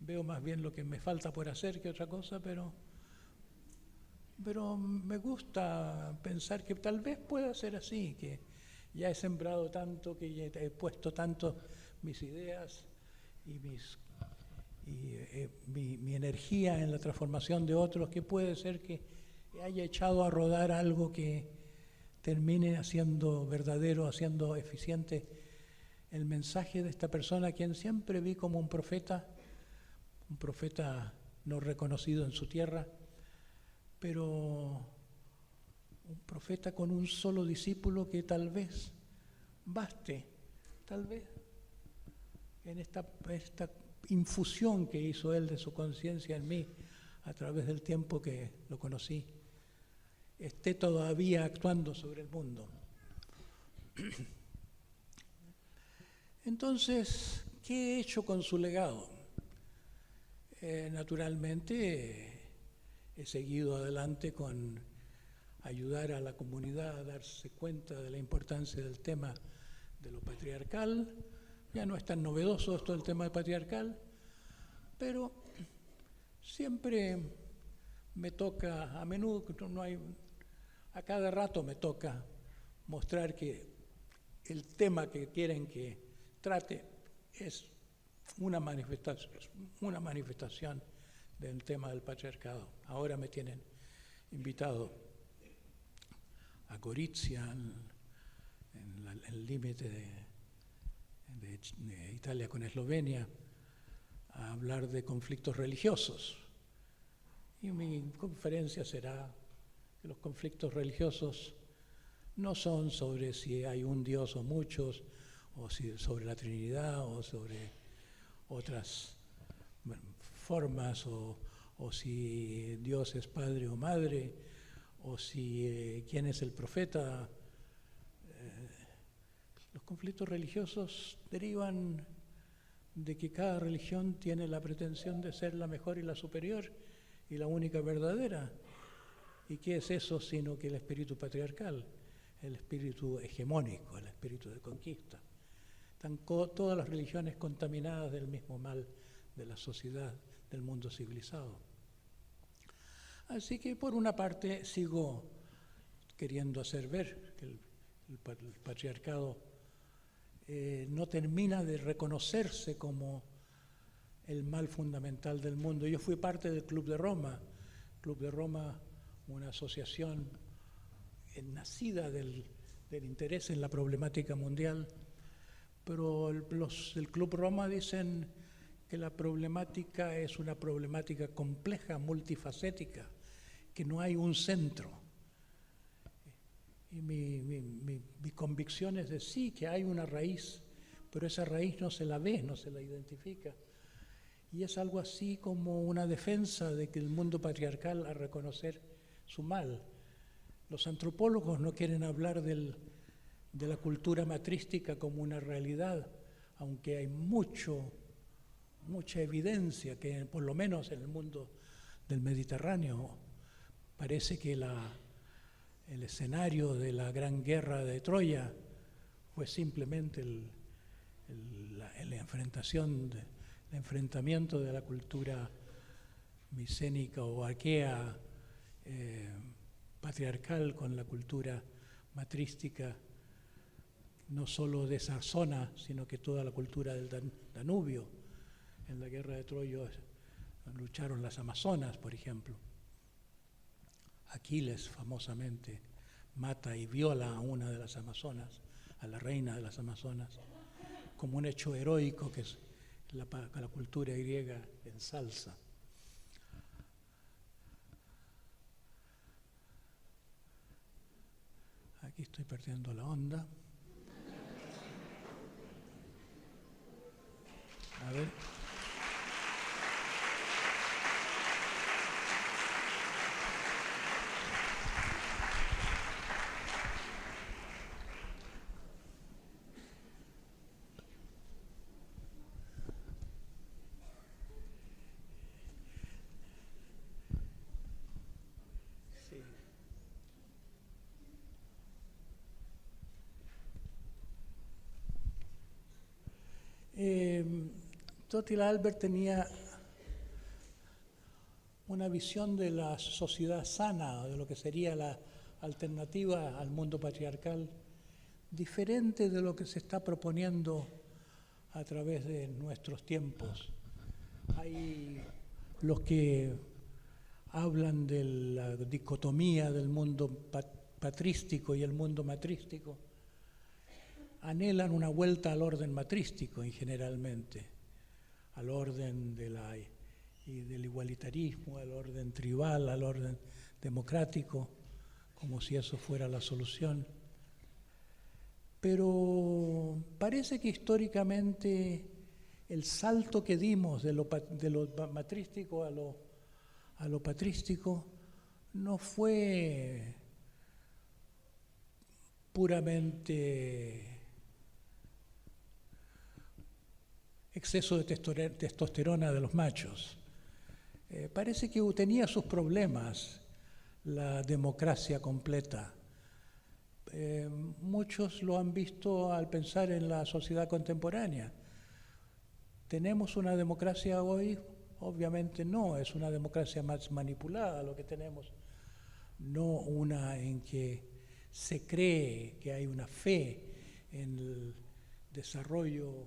Veo más bien lo que me falta por hacer que otra cosa, pero me gusta pensar que tal vez pueda ser así, que ya he sembrado tanto, que ya he puesto tanto mis ideas y mi energía en la transformación de otros, que puede ser que haya echado a rodar algo que termine haciendo verdadero, haciendo eficiente el mensaje de esta persona, a quien siempre vi como un profeta no reconocido en su tierra, pero un profeta con un solo discípulo que tal vez baste, tal vez en esta infusión que hizo él de su conciencia en mí, a través del tiempo que lo conocí, esté todavía actuando sobre el mundo. Entonces, ¿qué he hecho con su legado? Naturalmente, he seguido adelante con ayudar a la comunidad a darse cuenta de la importancia del tema de lo patriarcal. Ya no es tan novedoso esto del tema patriarcal, pero siempre me toca, a menudo, a cada rato me toca mostrar que el tema que quieren que trate es una manifestación del tema del patriarcado. Ahora me tienen invitado a Gorizia, en el límite de Italia con Eslovenia, a hablar de conflictos religiosos. Y mi conferencia será que los conflictos religiosos no son sobre si hay un Dios o muchos, o si sobre la Trinidad, o sobre otras formas, o si Dios es padre o madre, o si quién es el profeta. Los conflictos religiosos derivan de que cada religión tiene la pretensión de ser la mejor y la superior y la única verdadera. ¿Y qué es eso sino que el espíritu patriarcal, el espíritu hegemónico, el espíritu de conquista? Están todas las religiones contaminadas del mismo mal de la sociedad, del mundo civilizado. Así que por una parte sigo queriendo hacer ver que el patriarcado no termina de reconocerse como el mal fundamental del mundo. Yo fui parte del Club de Roma, una asociación nacida del interés en la problemática mundial, pero los del Club Roma dicen que la problemática es una problemática compleja, multifacética, que no hay un centro. Y mi convicción es de sí, que hay una raíz, pero esa raíz no se la ve, no se la identifica. Y es algo así como una defensa de que el mundo patriarcal a reconocer su mal. Los antropólogos no quieren hablar de la cultura matrística como una realidad, aunque hay mucha evidencia que, por lo menos en el mundo del Mediterráneo, parece que el escenario de la gran guerra de Troya fue simplemente el enfrentamiento de la cultura micénica o aquea patriarcal con la cultura matrística, no solo de esa zona, sino que toda la cultura del Danubio. En la guerra de Troya lucharon las amazonas, por ejemplo. Aquiles famosamente mata y viola a una de las amazonas, a la reina de las amazonas, como un hecho heroico que la cultura griega ensalza. Aquí estoy perdiendo la onda. A ver. Totila Albert tenía una visión de la sociedad sana, de lo que sería la alternativa al mundo patriarcal, diferente de lo que se está proponiendo a través de nuestros tiempos. Hay los que hablan de la dicotomía del mundo patrístico y el mundo matrístico, anhelan una vuelta al orden matrístico generalmente, al orden del igualitarismo, al orden tribal, al orden democrático, como si eso fuera la solución. Pero parece que históricamente el salto que dimos de lo matrístico a a lo patrístico no fue puramente exceso de testosterona de los machos. Parece que tenía sus problemas la democracia completa. Muchos lo han visto al pensar en la sociedad contemporánea. ¿Tenemos una democracia hoy? Obviamente no, es una democracia más manipulada lo que tenemos, no una en que se cree que hay una fe en el desarrollo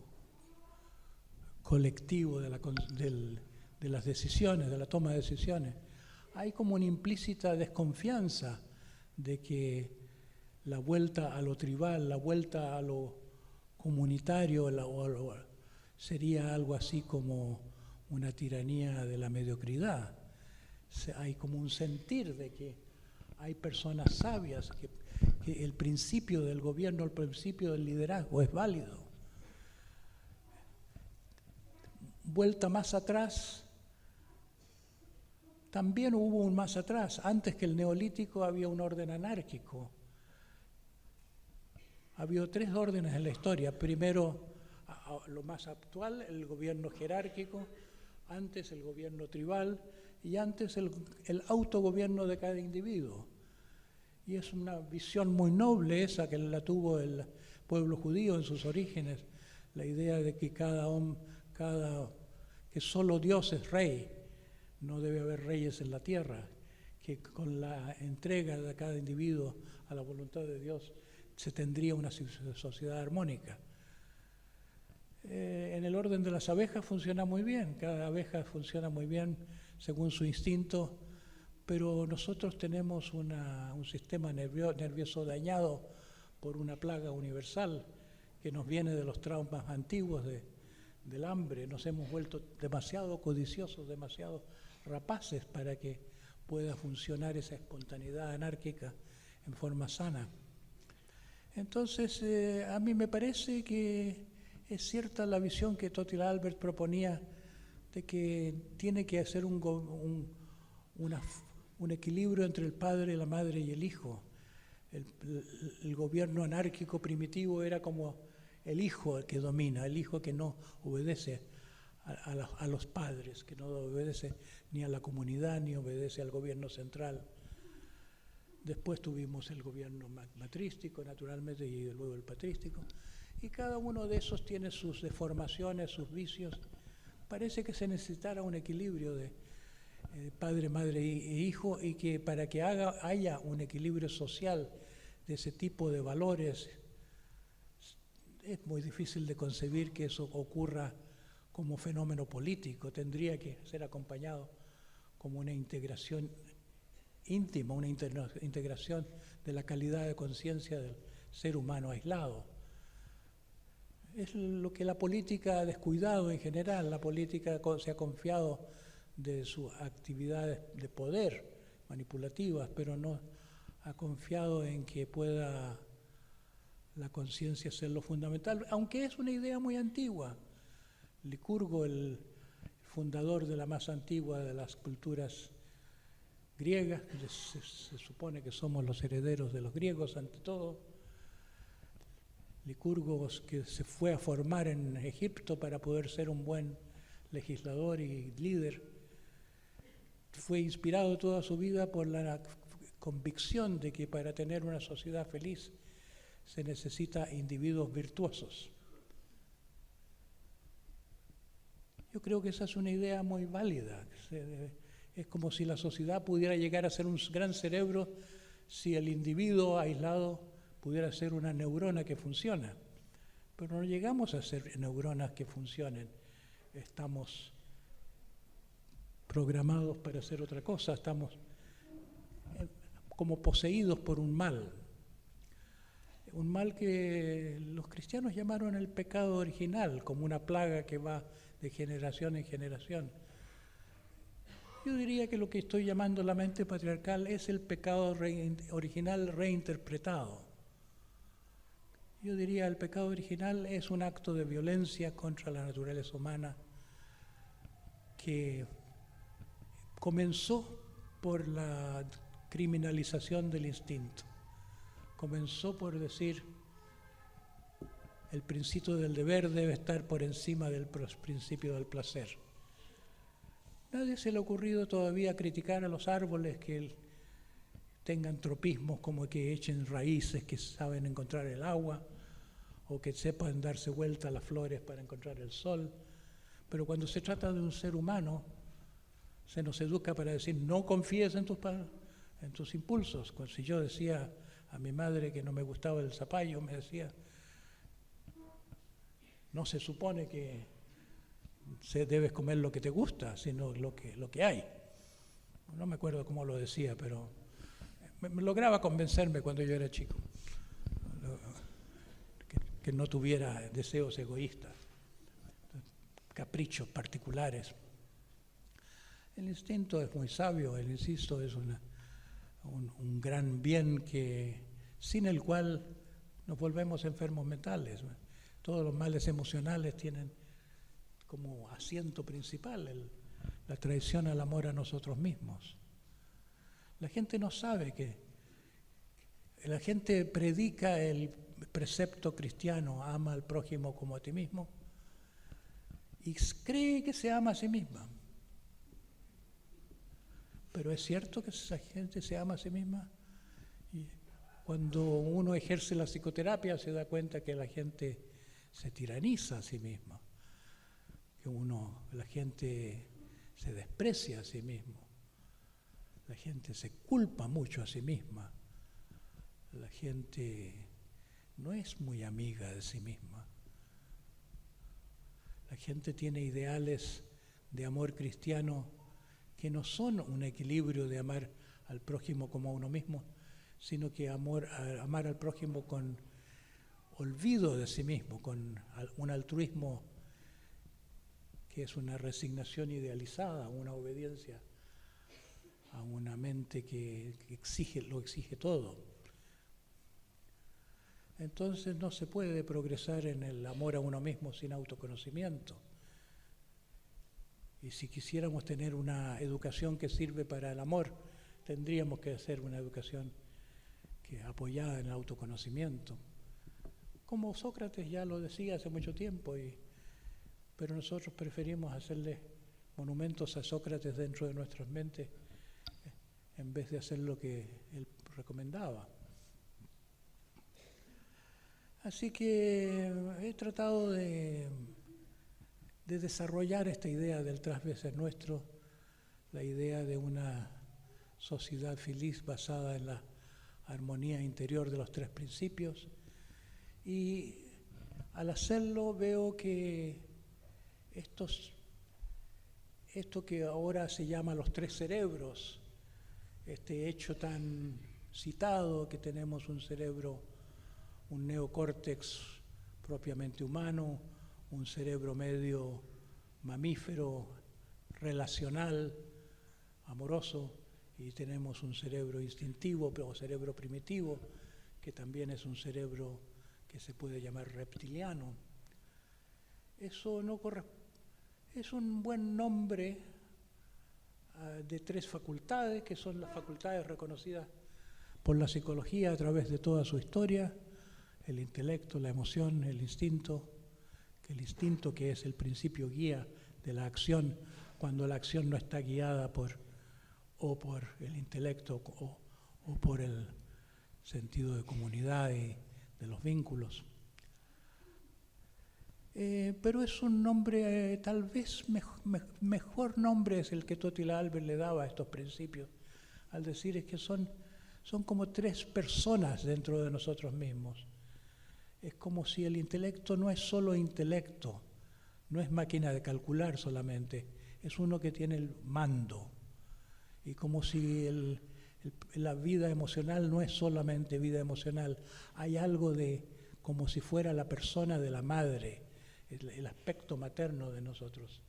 colectivo de las decisiones, de la toma de decisiones. Hay como una implícita desconfianza de que la vuelta a lo tribal, la vuelta a lo comunitario, sería algo así como una tiranía de la mediocridad. Hay como un sentir de que hay personas sabias, que el principio del gobierno, el principio del liderazgo es válido. Vuelta más atrás, también hubo un más atrás. Antes que el neolítico había un orden anárquico. Había 3 órdenes en la historia. Primero, lo más actual, el gobierno jerárquico, antes el gobierno tribal y antes el autogobierno de cada individuo. Y es una visión muy noble esa que la tuvo el pueblo judío en sus orígenes, la idea de que que solo Dios es rey, no debe haber reyes en la tierra, que con la entrega de cada individuo a la voluntad de Dios se tendría una sociedad armónica. En el orden de las abejas funciona muy bien, cada abeja funciona muy bien según su instinto, pero nosotros tenemos un sistema nervioso dañado por una plaga universal que nos viene de los traumas antiguos del hambre. Nos hemos vuelto demasiado codiciosos, demasiado rapaces para que pueda funcionar esa espontaneidad anárquica en forma sana. Entonces, a mí me parece que es cierta la visión que Totila Albert proponía de que tiene que hacer un equilibrio entre el padre, la madre y el hijo. El gobierno anárquico primitivo era como el hijo el que domina, el hijo que no obedece a los padres, que no obedece ni a la comunidad ni obedece al gobierno central. Después tuvimos el gobierno matrístico, naturalmente, y luego el patrístico. Y cada uno de esos tiene sus deformaciones, sus vicios. Parece que se necesitara un equilibrio de padre, madre e hijo, y que para que haya un equilibrio social de ese tipo de valores, es muy difícil de concebir que eso ocurra como fenómeno político. Tendría que ser acompañado como una integración íntima, una integración de la calidad de conciencia del ser humano aislado. Es lo que la política ha descuidado en general. La política se ha confiado de sus actividades de poder manipulativas, pero no ha confiado en que pueda la conciencia ser lo fundamental, aunque es una idea muy antigua. Licurgo, el fundador de la más antigua de las culturas griegas, se supone que somos los herederos de los griegos ante todo. Licurgo, que se fue a formar en Egipto para poder ser un buen legislador y líder, fue inspirado toda su vida por la convicción de que para tener una sociedad feliz se necesita individuos virtuosos. Yo creo que esa es una idea muy válida. Es como si la sociedad pudiera llegar a ser un gran cerebro si el individuo aislado pudiera ser una neurona que funciona. Pero no llegamos a ser neuronas que funcionen. Estamos programados para hacer otra cosa, estamos como poseídos por un mal que los cristianos llamaron el pecado original, como una plaga que va de generación en generación. Yo diría que lo que estoy llamando la mente patriarcal es el pecado original reinterpretado. Yo diría el pecado original es un acto de violencia contra la naturaleza humana que comenzó por la criminalización del instinto. Comenzó por decir, el principio del deber debe estar por encima del principio del placer. Nadie se le ha ocurrido todavía criticar a los árboles que tengan tropismos como que echen raíces, que saben encontrar el agua, o que sepan darse vuelta a las flores para encontrar el sol. Pero cuando se trata de un ser humano, se nos educa para decir, no confíes en tus impulsos. Cuando si yo decía a mi madre que no me gustaba el zapallo, me decía, no se supone que debes comer lo que te gusta, sino lo que hay. No me acuerdo cómo lo decía, pero me lograba convencerme cuando yo era chico, que no tuviera deseos egoístas, caprichos particulares. El instinto es muy sabio, el instinto es un gran bien sin el cual nos volvemos enfermos mentales. Todos los males emocionales tienen como asiento principal la traición al amor a nosotros mismos. La gente no sabe la gente predica el precepto cristiano, ama al prójimo como a ti mismo, y cree que se ama a sí misma. Pero es cierto que esa gente se ama a sí misma. Y cuando uno ejerce la psicoterapia se da cuenta que la gente se tiraniza a sí misma, que la gente se desprecia a sí mismo, la gente se culpa mucho a sí misma, la gente no es muy amiga de sí misma. La gente tiene ideales de amor cristiano que no son un equilibrio de amar al prójimo como a uno mismo, sino que amar al prójimo con olvido de sí mismo, con un altruismo que es una resignación idealizada, una obediencia a una mente que lo exige todo. Entonces no se puede progresar en el amor a uno mismo sin autoconocimiento. Y si quisiéramos tener una educación que sirve para el amor, tendríamos que hacer una educación apoyada en el autoconocimiento. Como Sócrates ya lo decía hace mucho tiempo, pero nosotros preferimos hacerle monumentos a Sócrates dentro de nuestras mentes en vez de hacer lo que él recomendaba. Así que he tratado de desarrollar esta idea del trasveser nuestro, la idea de una sociedad feliz basada en la armonía interior de los tres principios. Y al hacerlo veo que esto que ahora se llama los tres cerebros, este hecho tan citado que tenemos un cerebro, un neocórtex propiamente humano, un cerebro medio mamífero, relacional, amoroso, y tenemos un cerebro instintivo o cerebro primitivo, que también es un cerebro que se puede llamar reptiliano. Eso no es un buen nombre de tres facultades, que son las facultades reconocidas por la psicología a través de toda su historia: el intelecto, la emoción, el instinto, que es el principio guía de la acción, cuando la acción no está guiada por el intelecto o por el sentido de comunidad y de los vínculos. Pero es un nombre, tal vez mejor nombre es el que Totila Albert le daba a estos principios, al decir es que son como tres personas dentro de nosotros mismos. Es como si el intelecto no es solo intelecto, no es máquina de calcular solamente, es uno que tiene el mando. Y como si la vida emocional no es solamente vida emocional, hay algo como si fuera la persona de la madre, el aspecto materno de nosotros.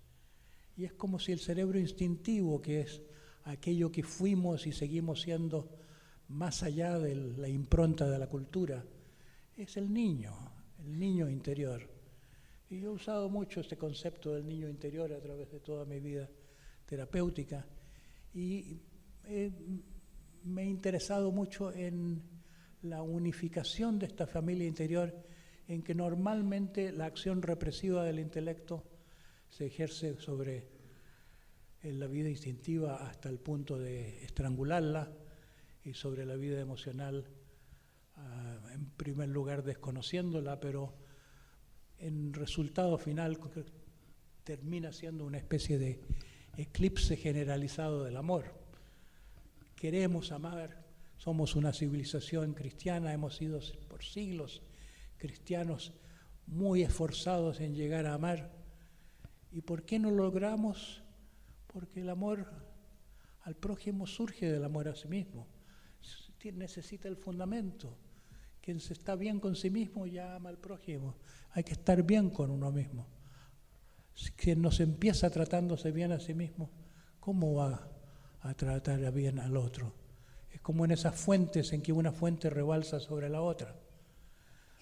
Y es como si el cerebro instintivo, que es aquello que fuimos y seguimos siendo más allá de la impronta de la cultura, es el niño interior. Y yo he usado mucho este concepto del niño interior a través de toda mi vida terapéutica, Y me he interesado mucho en la unificación de esta familia interior, en que normalmente la acción represiva del intelecto se ejerce sobre la vida instintiva hasta el punto de estrangularla, y sobre la vida emocional, en primer lugar desconociéndola, pero en resultado final termina siendo una especie de eclipse generalizado del amor. Queremos amar, somos una civilización cristiana, hemos sido por siglos cristianos muy esforzados en llegar a amar. ¿Y por qué no lo logramos? Porque el amor al prójimo surge del amor a sí mismo. Necesita el fundamento. Quien se está bien con sí mismo ya ama al prójimo. Hay que estar bien con uno mismo. Quien no se empieza tratándose bien a sí mismo, ¿cómo va a tratar bien al otro? Es como en esas fuentes en que una fuente rebalsa sobre la otra.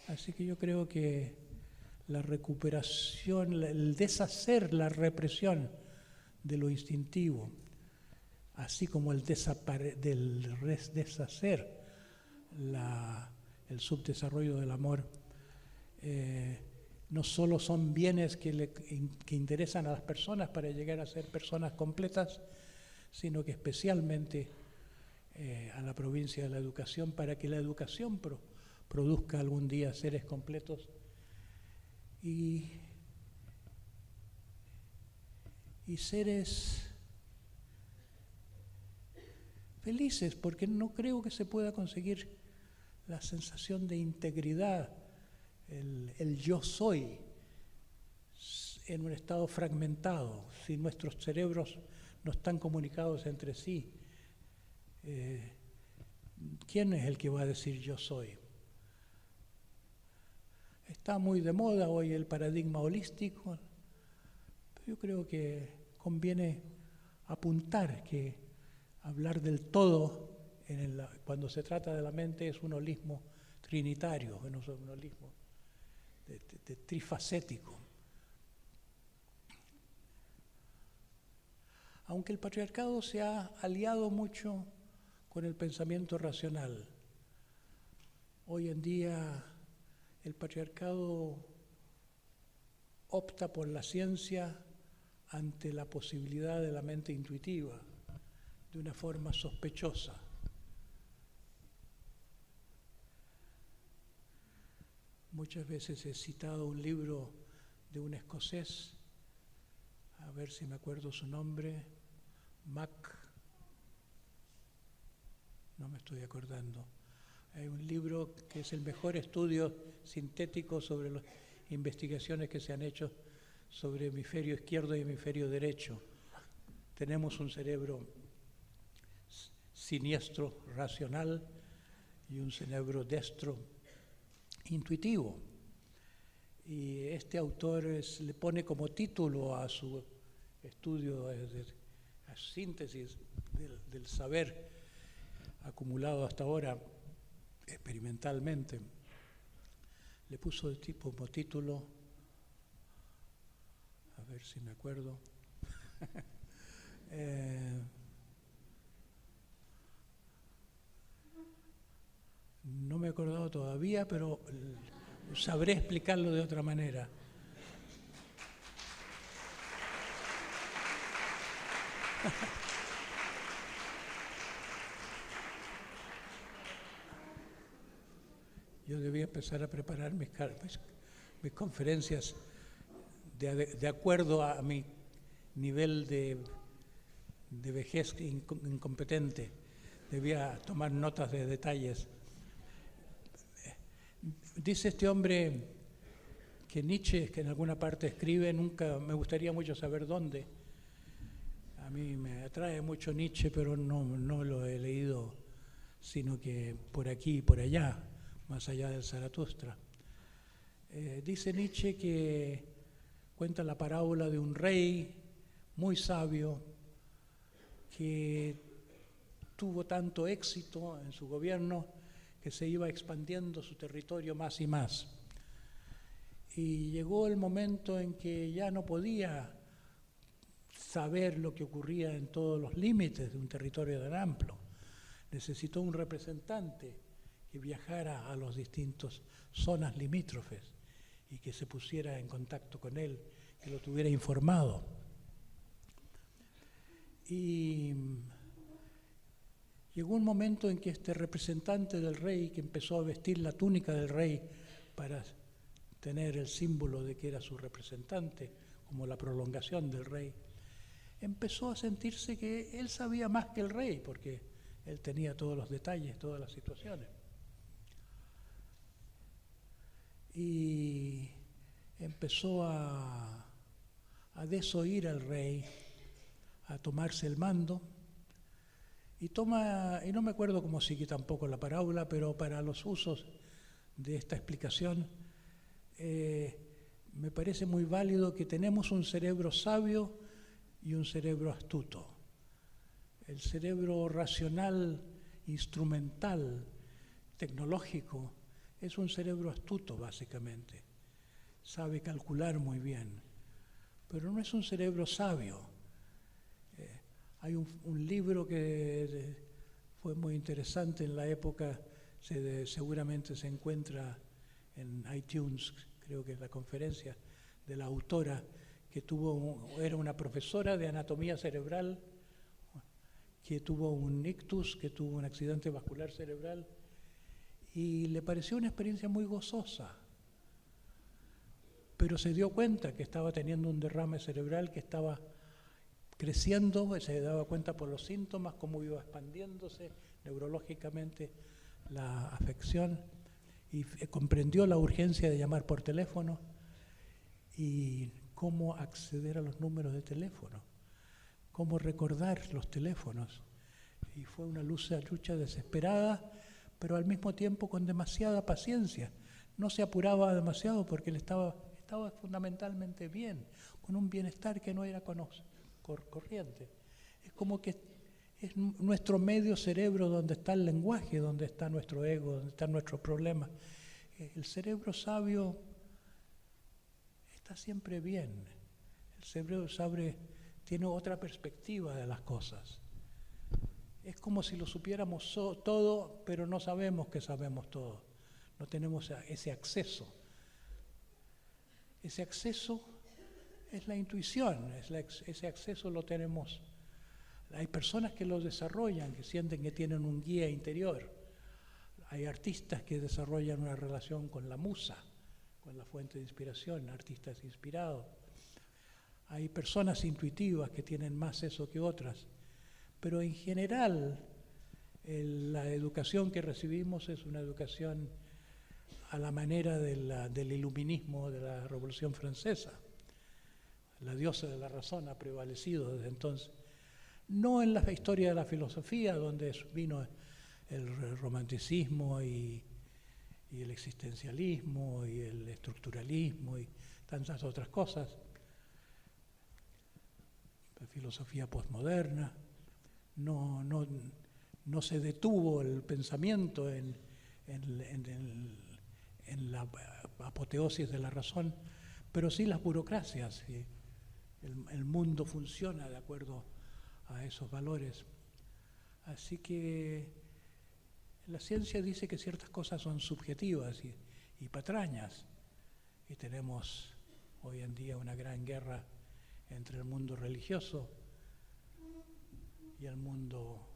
Así que yo creo que la recuperación, el deshacer la represión de lo instintivo, así como el deshacer el subdesarrollo del amor, no solo son bienes que interesan a las personas para llegar a ser personas completas, sino que especialmente a la provincia de la educación, para que la educación produzca algún día seres completos y seres felices, porque no creo que se pueda conseguir la sensación de integridad, el yo soy, en un estado fragmentado, si nuestros cerebros no están comunicados entre sí. ¿Quién es el que va a decir yo soy? Está muy de moda hoy el paradigma holístico, pero yo creo que conviene apuntar que hablar del todo cuando se trata de la mente es un holismo trinitario, no es un holismo de trifacético. Aunque el patriarcado se ha aliado mucho con el pensamiento racional, hoy en día el patriarcado opta por la ciencia ante la posibilidad de la mente intuitiva, de una forma sospechosa. Muchas veces he citado un libro de un escocés, a ver si me acuerdo su nombre, no me estoy acordando. Hay un libro que es el mejor estudio sintético sobre las investigaciones que se han hecho sobre hemisferio izquierdo y hemisferio derecho. Tenemos un cerebro siniestro, racional, y un cerebro destro, intuitivo. Y este autor le pone como título a su estudio, a síntesis del saber acumulado hasta ahora experimentalmente, le puso como título, a ver si me acuerdo, no me he acordado todavía, pero sabré explicarlo de otra manera. Yo debía empezar a preparar mis conferencias de acuerdo a mi nivel de vejez incompetente. Debía tomar notas de detalles. Dice este hombre que Nietzsche, que en alguna parte escribe, nunca me gustaría mucho saber dónde. A mí me atrae mucho Nietzsche, pero no lo he leído, sino que por aquí y por allá, más allá del Zaratustra. Dice Nietzsche que cuenta la parábola de un rey muy sabio que tuvo tanto éxito en su gobierno que se iba expandiendo su territorio más y más. Y llegó el momento en que ya no podía saber lo que ocurría en todos los límites de un territorio tan amplio. Necesitó un representante que viajara a las distintas zonas limítrofes y que se pusiera en contacto con él, que lo tuviera informado. Y llegó un momento en que este representante del rey, que empezó a vestir la túnica del rey para tener el símbolo de que era su representante, como la prolongación del rey, empezó a sentirse que él sabía más que el rey, porque él tenía todos los detalles, todas las situaciones. Y empezó a desoír al rey, a tomarse el mando, y no me acuerdo cómo sigue tampoco la parábola, pero para los usos de esta explicación, me parece muy válido que tenemos un cerebro sabio y un cerebro astuto. El cerebro racional, instrumental, tecnológico, es un cerebro astuto básicamente. Sabe calcular muy bien, pero no es un cerebro sabio. Hay un libro que fue muy interesante en la época, seguramente se encuentra en iTunes, creo que es la conferencia de la autora, que era una profesora de anatomía cerebral, que tuvo un ictus, que tuvo un accidente vascular cerebral, y le pareció una experiencia muy gozosa, pero se dio cuenta que estaba teniendo un derrame cerebral, que estaba creciendo, se daba cuenta por los síntomas, cómo iba expandiéndose neurológicamente la afección, y comprendió la urgencia de llamar por teléfono y cómo acceder a los números de teléfono, cómo recordar los teléfonos. Y fue una lucha desesperada, pero al mismo tiempo con demasiada paciencia. No se apuraba demasiado porque él estaba fundamentalmente bien, con un bienestar que no era corriente. Es como que es nuestro medio cerebro donde está el lenguaje, donde está nuestro ego, donde están nuestros problemas. El cerebro sabio está siempre bien. El cerebro sabio tiene otra perspectiva de las cosas. Es como si lo supiéramos todo, pero no sabemos que sabemos todo. No tenemos ese acceso. Ese acceso es la intuición, ese acceso lo tenemos. Hay personas que lo desarrollan, que sienten que tienen un guía interior. Hay artistas que desarrollan una relación con la musa, con la fuente de inspiración, artistas inspirados. Hay personas intuitivas que tienen más eso que otras. Pero en general, la educación que recibimos es una educación a la manera del iluminismo de la Revolución Francesa. La diosa de la razón ha prevalecido desde entonces. No en la historia de la filosofía, donde vino el romanticismo y el existencialismo y el estructuralismo y tantas otras cosas. La filosofía postmoderna. No se detuvo el pensamiento en la apoteosis de la razón, pero sí las burocracias. El mundo funciona de acuerdo a esos valores. Así que la ciencia dice que ciertas cosas son subjetivas y patrañas, y tenemos hoy en día una gran guerra entre el mundo religioso y el mundo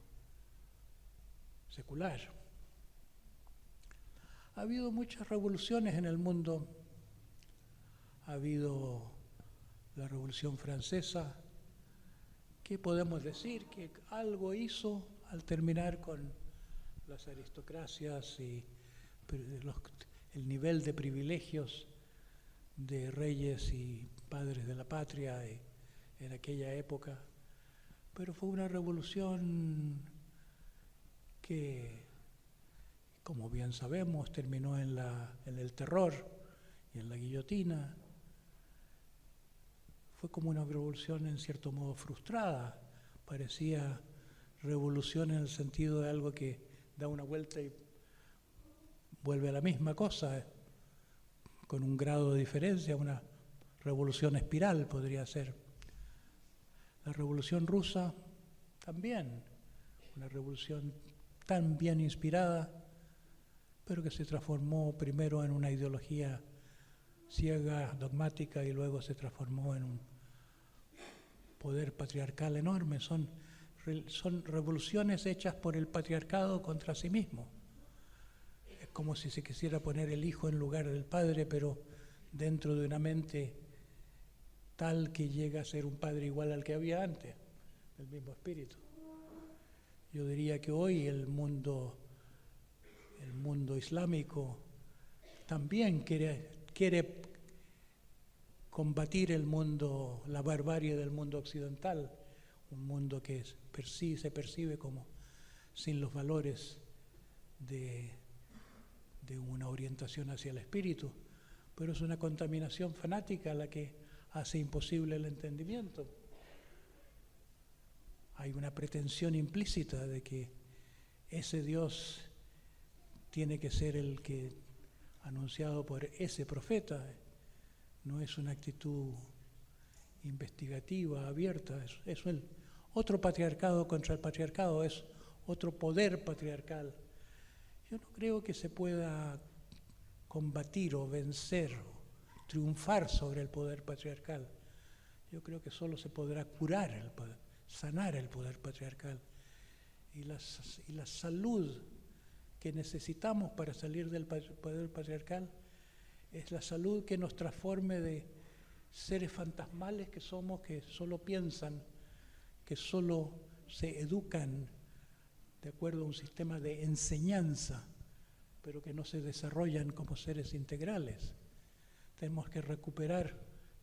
secular. Ha habido muchas revoluciones en el mundo. Ha habido la Revolución Francesa. ¿Qué podemos decir? Que algo hizo al terminar con las aristocracias y el nivel de privilegios de reyes y padres de la patria en aquella época. Pero fue una revolución que, como bien sabemos, terminó en el terror y en la guillotina. Fue como una revolución en cierto modo frustrada. Parecía revolución en el sentido de algo que da una vuelta y vuelve a la misma cosa, con un grado de diferencia. Una revolución espiral podría ser. La Revolución Rusa también, una revolución tan bien inspirada, pero que se transformó primero en una ideología ciega, dogmática, y luego se transformó en un poder patriarcal enorme. Son revoluciones hechas por el patriarcado contra sí mismo. Es como si se quisiera poner el hijo en lugar del padre, pero dentro de una mente tal que llega a ser un padre igual al que había antes, del mismo espíritu. Yo diría que hoy el mundo islámico también quiere combatir la barbarie del mundo occidental, un mundo que se percibe como sin los valores de una orientación hacia el espíritu, pero es una contaminación fanática la que hace imposible el entendimiento. Hay una pretensión implícita de que ese Dios tiene que ser el que anunciado por ese profeta. No es una actitud investigativa, abierta, es el otro patriarcado contra el patriarcado, es otro poder patriarcal. Yo no creo que se pueda combatir o vencer o triunfar sobre el poder patriarcal. Yo creo que solo se podrá curar, sanar el poder patriarcal. Y la salud que necesitamos para salir del poder patriarcal es la salud que nos transforme de seres fantasmales que somos, que solo piensan, que solo se educan de acuerdo a un sistema de enseñanza, pero que no se desarrollan como seres integrales. Tenemos que recuperar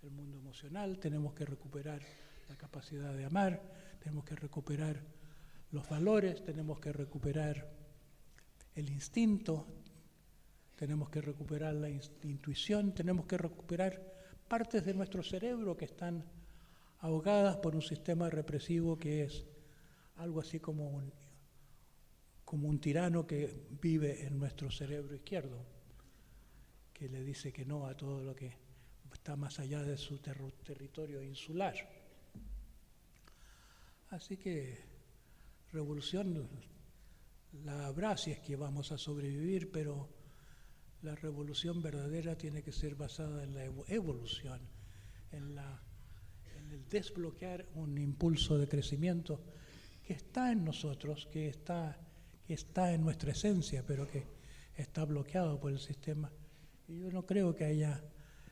el mundo emocional, tenemos que recuperar la capacidad de amar, tenemos que recuperar los valores, tenemos que recuperar el instinto, tenemos que recuperar la intuición, tenemos que recuperar partes de nuestro cerebro que están ahogadas por un sistema represivo que es algo así como un tirano que vive en nuestro cerebro izquierdo, que le dice que no a todo lo que está más allá de su territorio insular. Así que revolución la habrá si es que vamos a sobrevivir, pero la revolución verdadera tiene que ser basada en la evolución, en el desbloquear un impulso de crecimiento que está en nosotros, que está en nuestra esencia, pero que está bloqueado por el sistema. Y yo no creo que haya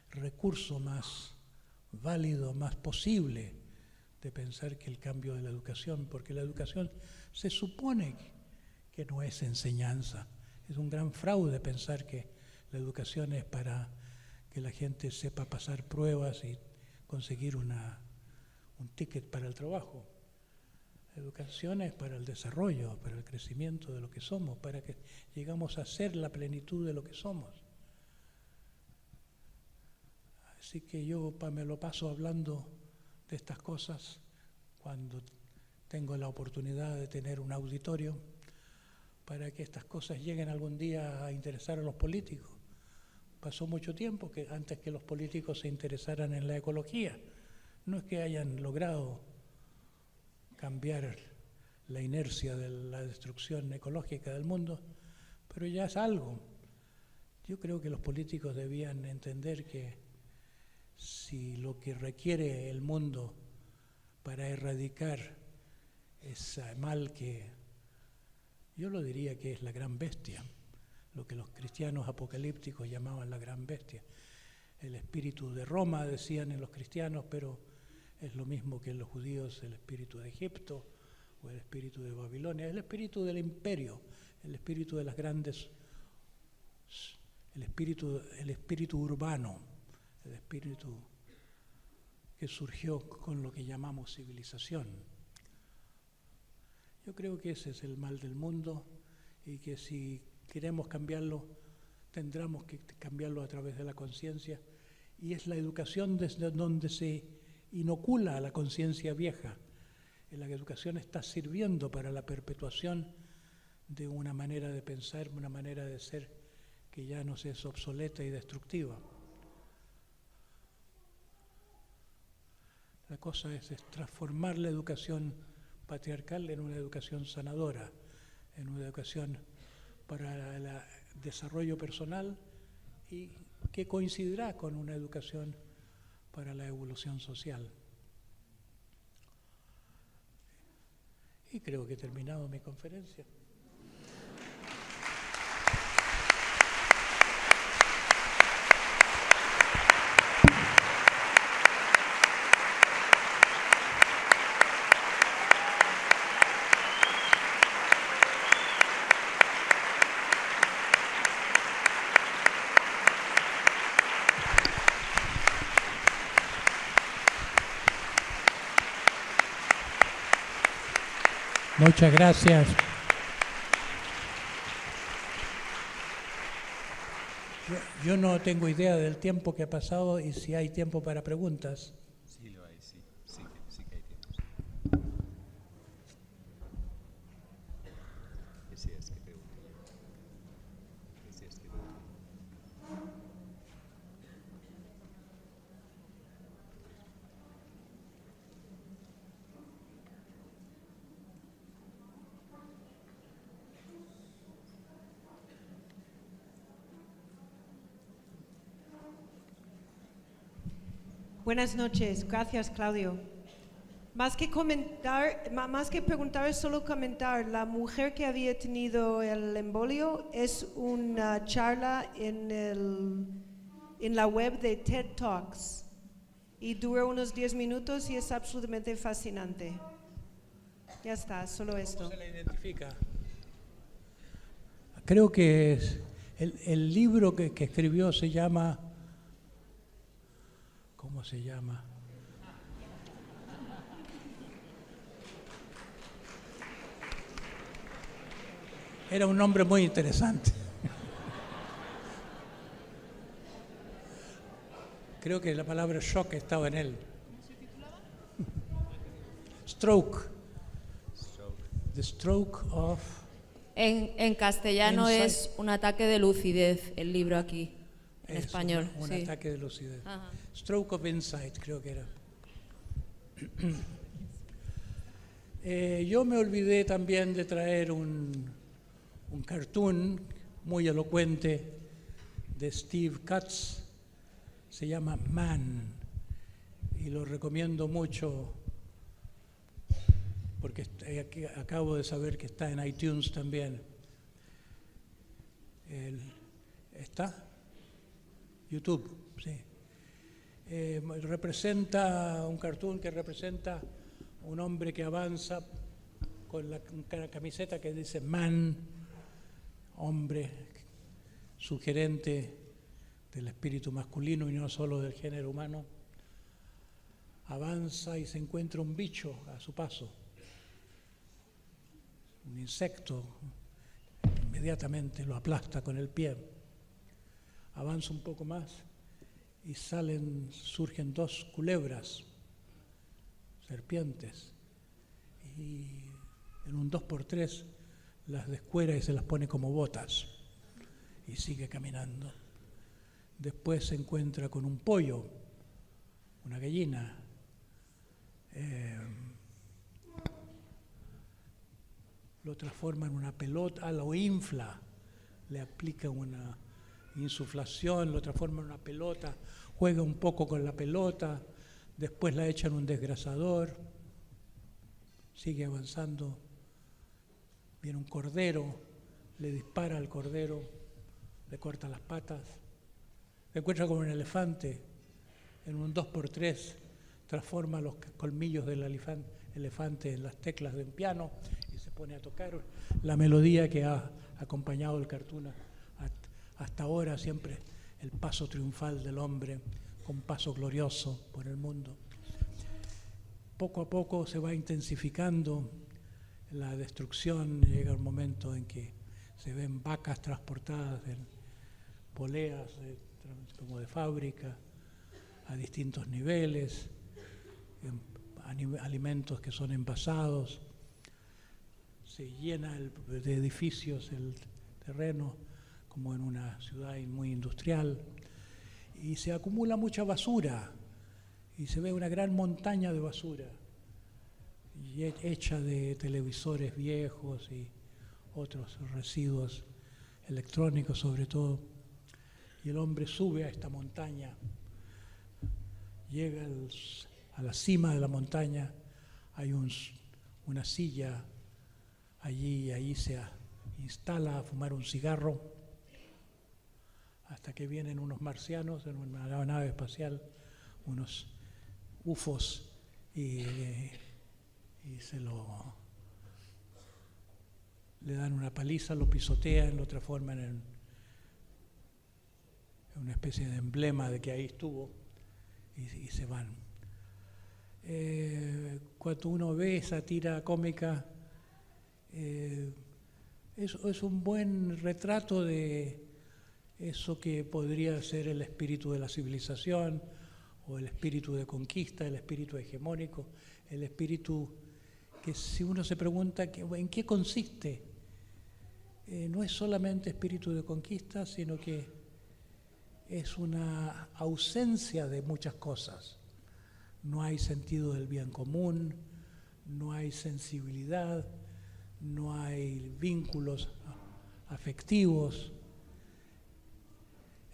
recurso más válido, más posible de pensar que el cambio de la educación, porque la educación se supone que no es enseñanza. Es un gran fraude pensar que la educación es para que la gente sepa pasar pruebas y conseguir un ticket para el trabajo. La educación es para el desarrollo, para el crecimiento de lo que somos, para que llegamos a ser la plenitud de lo que somos. Así que yo me lo paso hablando de estas cosas cuando tengo la oportunidad de tener un auditorio para que estas cosas lleguen algún día a interesar a los políticos. Pasó mucho tiempo antes que los políticos se interesaran en la ecología. No es que hayan logrado cambiar la inercia de la destrucción ecológica del mundo, pero ya es algo. Yo creo que los políticos debían entender que si lo que requiere el mundo para erradicar ese mal que yo lo diría que es la gran bestia, lo que los cristianos apocalípticos llamaban la gran bestia. El espíritu de Roma, decían en los cristianos, pero es lo mismo que en los judíos el espíritu de Egipto o el espíritu de Babilonia, el espíritu del imperio, el espíritu de las grandes, el espíritu urbano, el espíritu que surgió con lo que llamamos civilización. Yo creo que ese es el mal del mundo y que si queremos cambiarlo, tendremos que cambiarlo a través de la conciencia, y es la educación desde donde se inocula a la conciencia vieja. La educación está sirviendo para la perpetuación de una manera de pensar, una manera de ser que ya nos es obsoleta y destructiva. La cosa es transformar la educación patriarcal en una educación sanadora, en una educación para el desarrollo personal y que coincidirá con una educación para la evolución social. Y creo que he terminado mi conferencia. Muchas gracias. Yo no tengo idea del tiempo que ha pasado y si hay tiempo para preguntas. Sí, lo hay, sí. Sí que hay tiempo. Deseas que pregunte yo. Deseas que pregunte. Buenas noches, gracias Claudio. Más que preguntar, solo comentar, la mujer que había tenido el embolio es una charla en la web de TED Talks y dura unos 10 minutos y es absolutamente fascinante. Ya está, solo esto. ¿Cómo se la identifica? Creo que el libro que escribió se llama... ¿Cómo se llama? Era un nombre muy interesante. Creo que la palabra shock estaba en él. Stroke. The stroke of... En castellano Insight. es un ataque de lucidez, el libro aquí, en Eso, español. Un sí. ataque de lucidez. Ajá. Stroke of Insight, creo que era. Yo me olvidé también de traer un cartoon muy elocuente de Steve Katz, se llama Man, y lo recomiendo mucho porque acabo de saber que está en iTunes también. ¿Está? YouTube, sí. Representa un cartoon que representa un hombre que avanza con la camiseta que dice Man, hombre, sugerente del espíritu masculino y no solo del género humano. Avanza y se encuentra un bicho a su paso, un insecto, inmediatamente lo aplasta con el pie. Avanza un poco más y surgen dos culebras, serpientes, y en un 2x3 las descuera y se las pone como botas y sigue caminando. Después se encuentra con un pollo, una gallina, lo transforma en una pelota, lo infla, le aplica una insuflación, lo transforma en una pelota, juega un poco con la pelota, después la echa en un desgrasador, sigue avanzando, viene un cordero, le dispara al cordero, le corta las patas, se encuentra con un elefante, en un 2x3 transforma los colmillos del elefante en las teclas de un piano y se pone a tocar la melodía que ha acompañado el cartoon hasta ahora, siempre el paso triunfal del hombre, con paso glorioso por el mundo. Poco a poco se va intensificando la destrucción, llega un momento en que se ven vacas transportadas en poleas como de fábrica, a distintos niveles, alimentos que son envasados, se llena de edificios el terreno, como en una ciudad muy industrial, y se acumula mucha basura, y se ve una gran montaña de basura hecha de televisores viejos y otros residuos electrónicos sobre todo. Y el hombre sube a esta montaña, llega a la cima de la montaña, hay una silla allí y ahí se instala a fumar un cigarro hasta que vienen unos marcianos en una nave espacial, unos UFOs, y le dan una paliza, lo pisotean, lo transforman en una especie de emblema de que ahí estuvo y se van. Cuando uno ve esa tira cómica, es un buen retrato de eso que podría ser el espíritu de la civilización, o el espíritu de conquista, el espíritu hegemónico, el espíritu que, si uno se pregunta en qué consiste, no es solamente espíritu de conquista, sino que es una ausencia de muchas cosas. No hay sentido del bien común, no hay sensibilidad, no hay vínculos afectivos.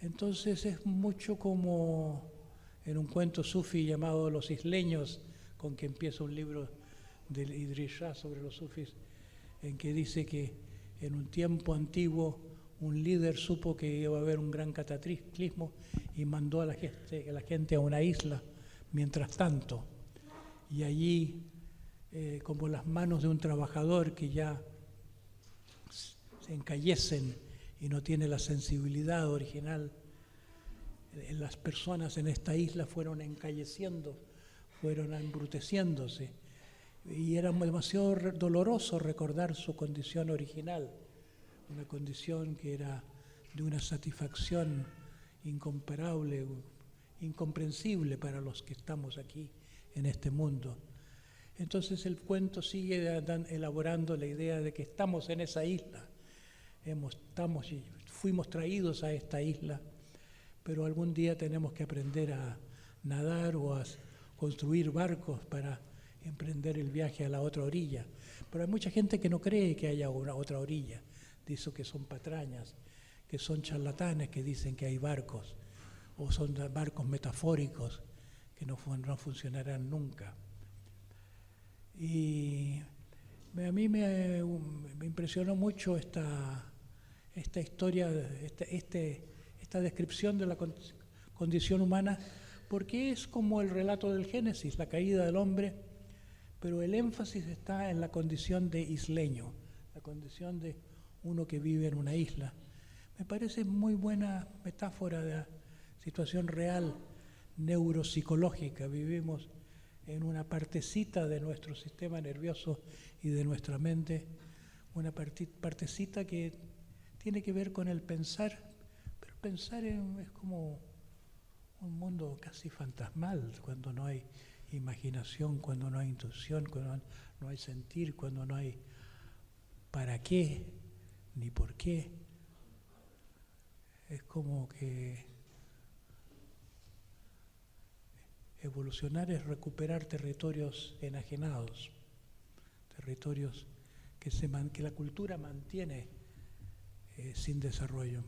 Entonces es mucho como en un cuento sufí llamado Los isleños, con que empieza un libro de Idris Shah sobre los sufís, en que dice que en un tiempo antiguo un líder supo que iba a haber un gran cataclismo y mandó a la gente a una isla mientras tanto. Y allí, como las manos de un trabajador que ya se encallecen y no tiene la sensibilidad original, las personas en esta isla fueron encalleciendo, fueron embruteciéndose, y era demasiado doloroso recordar su condición original, una condición que era de una satisfacción incomparable, incomprensible para los que estamos aquí en este mundo. Entonces el cuento sigue elaborando la idea de que estamos en esa isla, fuimos traídos a esta isla, pero algún día tenemos que aprender a nadar o a construir barcos para emprender el viaje a la otra orilla. Pero hay mucha gente que no cree que haya una otra orilla, dice que son patrañas, que son charlatanes que dicen que hay barcos, o son barcos metafóricos que no funcionarán nunca. Y a mí me impresionó mucho esta historia, esta descripción de la condición humana, porque es como el relato del Génesis, la caída del hombre, pero el énfasis está en la condición de isleño, la condición de uno que vive en una isla. Me parece muy buena metáfora de la situación real, neuropsicológica. Vivimos en una partecita de nuestro sistema nervioso y de nuestra mente, una partecita que tiene que ver con el pensar, pero pensar es como un mundo casi fantasmal, cuando no hay imaginación, cuando no hay intuición, cuando no hay sentir, cuando no hay para qué ni por qué. Es como que evolucionar es recuperar territorios enajenados, territorios que la cultura mantiene sin desarrollo.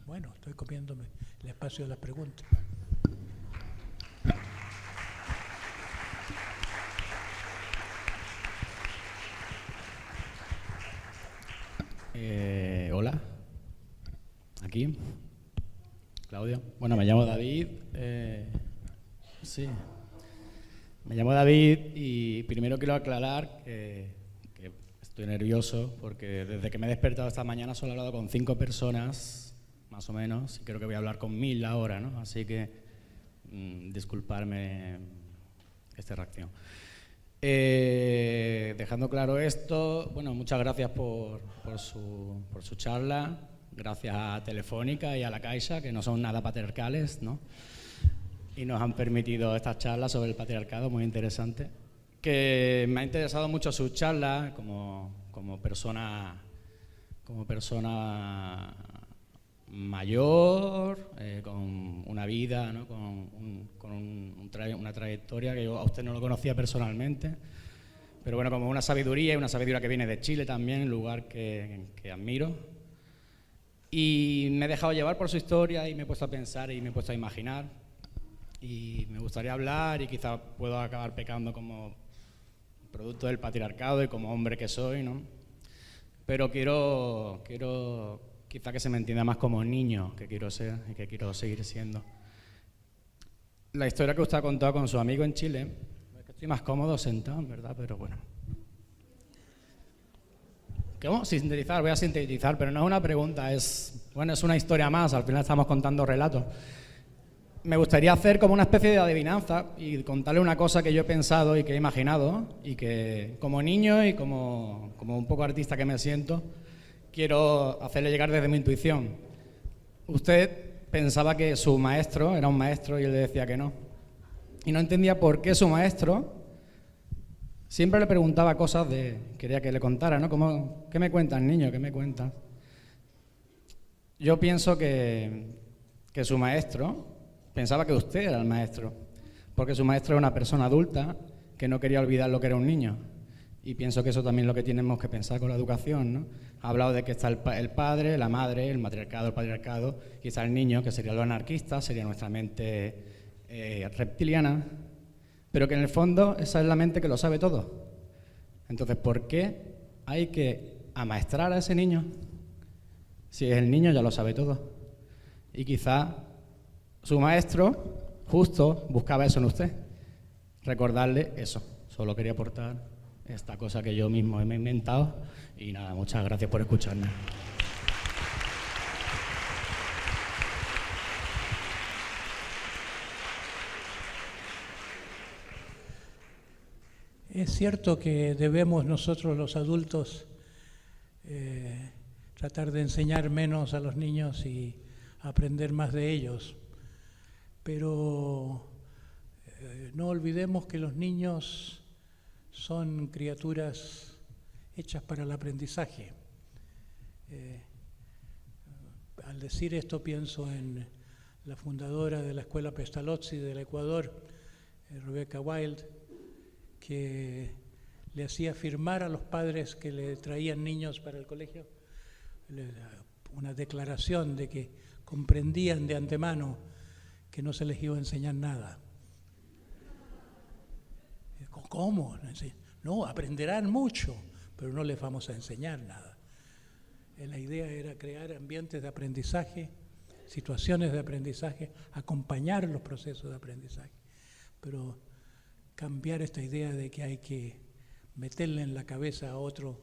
Bueno, estoy comiéndome el espacio de las preguntas. Hola, aquí, Claudio. Bueno, me llamo David. Sí, me llamo David y primero quiero aclarar que estoy nervioso porque desde que me he despertado esta mañana solo he hablado con 5 personas, más o menos, y creo que voy a hablar con 1000 ahora, ¿no? Así que disculparme esta reacción. Dejando claro esto, bueno, muchas gracias por su charla, gracias a Telefónica y a la Caixa, que no son nada patriarcales, ¿no? Y nos han permitido estas charlas sobre el patriarcado, muy interesante. Que me ha interesado mucho su charla como persona mayor, con una vida, ¿no? Una trayectoria que yo a usted no lo conocía personalmente, pero bueno, como una sabiduría que viene de Chile también, un lugar que admiro. Y me he dejado llevar por su historia y me he puesto a pensar y me he puesto a imaginar. Y me gustaría hablar y quizás puedo acabar pecando como producto del patriarcado y como hombre que soy, ¿no? Pero quiero quizá que se me entienda más como niño que quiero ser y que quiero seguir siendo. La historia que usted ha contado con su amigo en Chile, es que estoy más cómodo sentado, en verdad, pero bueno. ¿Cómo? Sintetizar, voy a sintetizar, pero no es una pregunta, es una historia más, al final estamos contando relatos. Me gustaría hacer como una especie de adivinanza y contarle una cosa que yo he pensado y que he imaginado y que como niño y como un poco artista que me siento, quiero hacerle llegar desde mi intuición. Usted pensaba que su maestro era un maestro y él le decía que no. Y no entendía por qué su maestro siempre le preguntaba cosas quería que le contara, ¿no? Como, ¿qué me cuentas, niño? ¿Qué me cuentas? Yo pienso que su maestro pensaba que usted era el maestro, porque su maestro era una persona adulta que no quería olvidar lo que era un niño. Y pienso que eso también es lo que tenemos que pensar con la educación, ¿no? Ha hablado de que está el padre, la madre, el matriarcado, el patriarcado, y está el niño, que sería lo anarquista, sería nuestra mente reptiliana, pero que en el fondo esa es la mente que lo sabe todo. Entonces, ¿por qué hay que amaestrar a ese niño si el niño ya lo sabe todo? Y quizá su maestro justo buscaba eso en usted, recordarle eso. Solo quería aportar esta cosa que yo mismo me he inventado y nada, muchas gracias por escucharme. Es cierto que debemos nosotros los adultos tratar de enseñar menos a los niños y aprender más de ellos, pero no olvidemos que los niños son criaturas hechas para el aprendizaje. Al decir esto pienso en la fundadora de la Escuela Pestalozzi del Ecuador, Rebecca Wild, que le hacía firmar a los padres que le traían niños para el colegio una declaración de que comprendían de antemano que no se les iba a enseñar nada. ¿Cómo? No, aprenderán mucho, pero no les vamos a enseñar nada. La idea era crear ambientes de aprendizaje, situaciones de aprendizaje, acompañar los procesos de aprendizaje, pero cambiar esta idea de que hay que meterle en la cabeza a otro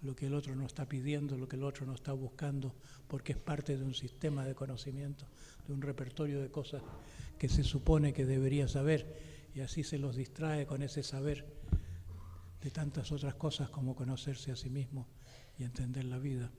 lo que el otro no está pidiendo, lo que el otro no está buscando, porque es parte de un sistema de conocimiento, de un repertorio de cosas que se supone que debería saber, y así se los distrae con ese saber de tantas otras cosas como conocerse a sí mismo y entender la vida.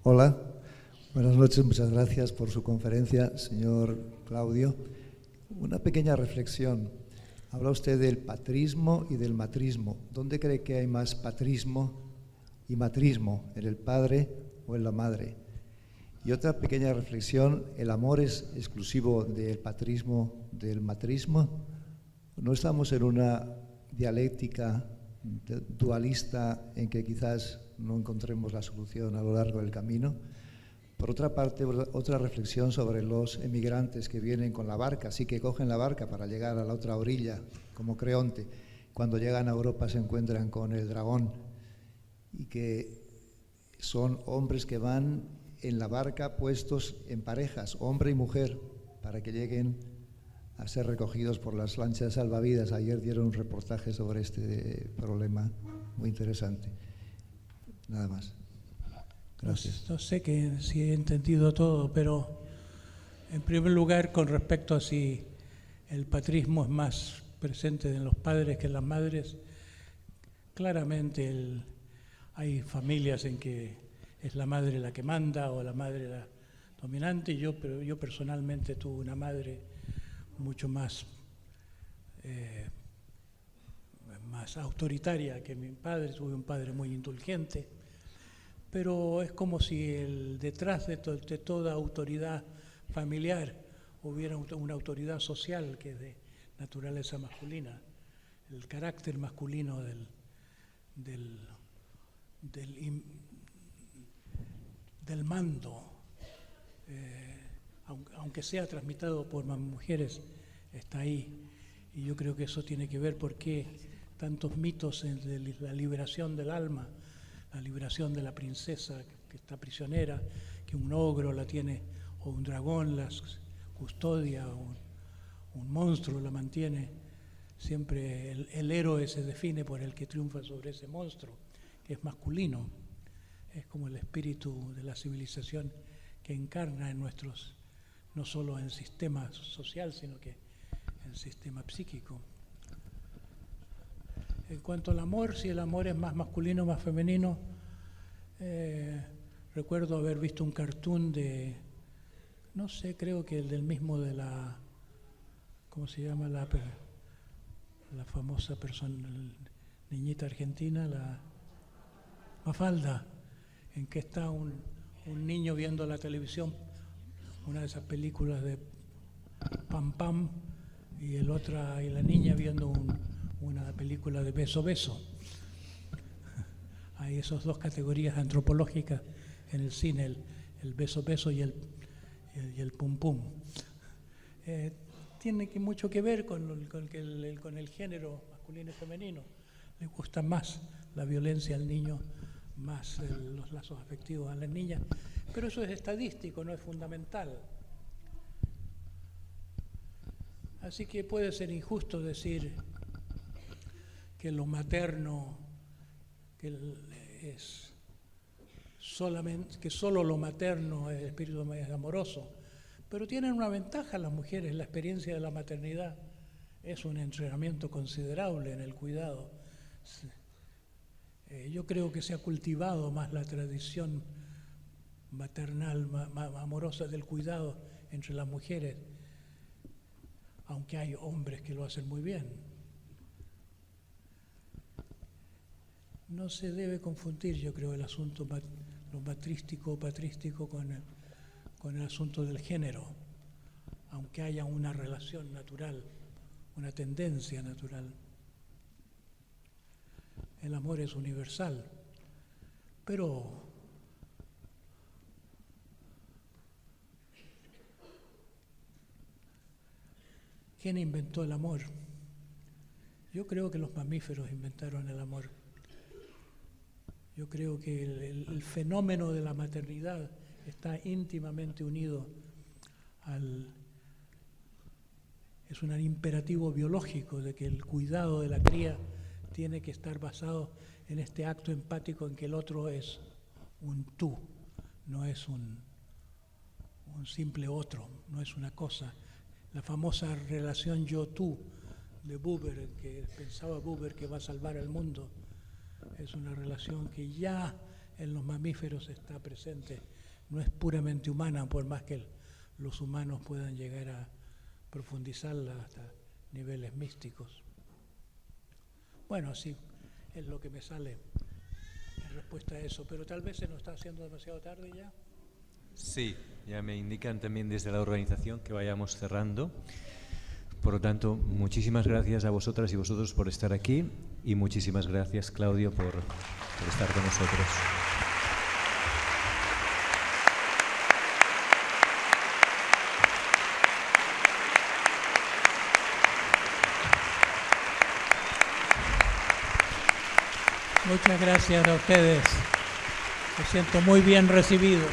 Hola, buenas noches, muchas gracias por su conferencia, señor Claudio. Una pequeña reflexión. Habla usted del patrismo y del matrismo. ¿Dónde cree que hay más patrismo y matrismo? ¿En el padre o en la madre? Y otra pequeña reflexión, ¿el amor es exclusivo del patrismo, del matrismo? ¿No estamos en una dialéctica dualista en que quizás no encontremos la solución a lo largo del camino? Por otra parte, otra reflexión sobre los emigrantes que vienen con la barca, sí que cogen la barca para llegar a la otra orilla, como Creonte. Cuando llegan a Europa se encuentran con el dragón y que son hombres que van en la barca puestos en parejas, hombre y mujer, para que lleguen a ser recogidos por las lanchas salvavidas. Ayer dieron un reportaje sobre este problema muy interesante. Nada más. Gracias. No sé si he entendido todo, pero en primer lugar, con respecto a si el patrismo es más presente en los padres que en las madres, claramente hay familias en que es la madre la que manda o la madre la dominante. Pero yo personalmente tuve una madre mucho más autoritaria que mi padre. Tuve un padre muy indulgente, pero es como si detrás de toda autoridad familiar hubiera una autoridad social que es de naturaleza masculina. El carácter masculino del mando, aunque sea transmitido por mujeres, está ahí. Y yo creo que eso tiene que ver por qué tantos mitos de la liberación del alma, la liberación de la princesa que está prisionera, que un ogro la tiene, o un dragón la custodia, o un monstruo la mantiene. Siempre el héroe se define por el que triunfa sobre ese monstruo, que es masculino. Es como el espíritu de la civilización que encarna en nuestros, no solo en el sistema social, sino que en el sistema psíquico. En cuanto al amor, si el amor es más masculino o más femenino, recuerdo haber visto un cartoon no sé, creo que el del mismo de ¿cómo se llama? La famosa niñita argentina, la Mafalda, en que está un niño viendo la televisión, una de esas películas de Pam Pam, y la niña viendo una película de Beso Beso. Hay esas dos categorías antropológicas en el cine, el beso beso y el pum pum. Tiene mucho que ver con el género masculino y femenino. Le gusta más la violencia al niño, más los lazos afectivos a las niñas, pero eso es estadístico, no es fundamental. Así que puede ser injusto decir que lo materno, que solo lo materno es el espíritu más amoroso, pero tienen una ventaja las mujeres. La experiencia de la maternidad es un entrenamiento considerable en el cuidado. Yo creo que se ha cultivado más la tradición maternal, amorosa del cuidado entre las mujeres, aunque hay hombres que lo hacen muy bien. No se debe confundir, yo creo, el asunto lo matrístico o patrístico con el asunto del género, aunque haya una relación natural, una tendencia natural. El amor es universal, pero ¿quién inventó el amor? Yo creo que los mamíferos inventaron el amor. Yo creo que el fenómeno de la maternidad está íntimamente unido es un imperativo biológico de que el cuidado de la cría tiene que estar basado en este acto empático en que el otro es un tú, no es un simple otro, no es una cosa. La famosa relación yo-tú de Buber, que pensaba Buber que va a salvar al mundo, es una relación que ya en los mamíferos está presente. No es puramente humana, por más que los humanos puedan llegar a profundizarla hasta niveles místicos. Bueno, sí, es lo que me sale en respuesta a eso, pero tal vez se nos está haciendo demasiado tarde ya. Sí, ya me indican también desde la organización que vayamos cerrando. Por lo tanto, muchísimas gracias a vosotras y vosotros por estar aquí y muchísimas gracias, Claudio, por estar con nosotros. Muchas gracias a ustedes. Me siento muy bien recibido.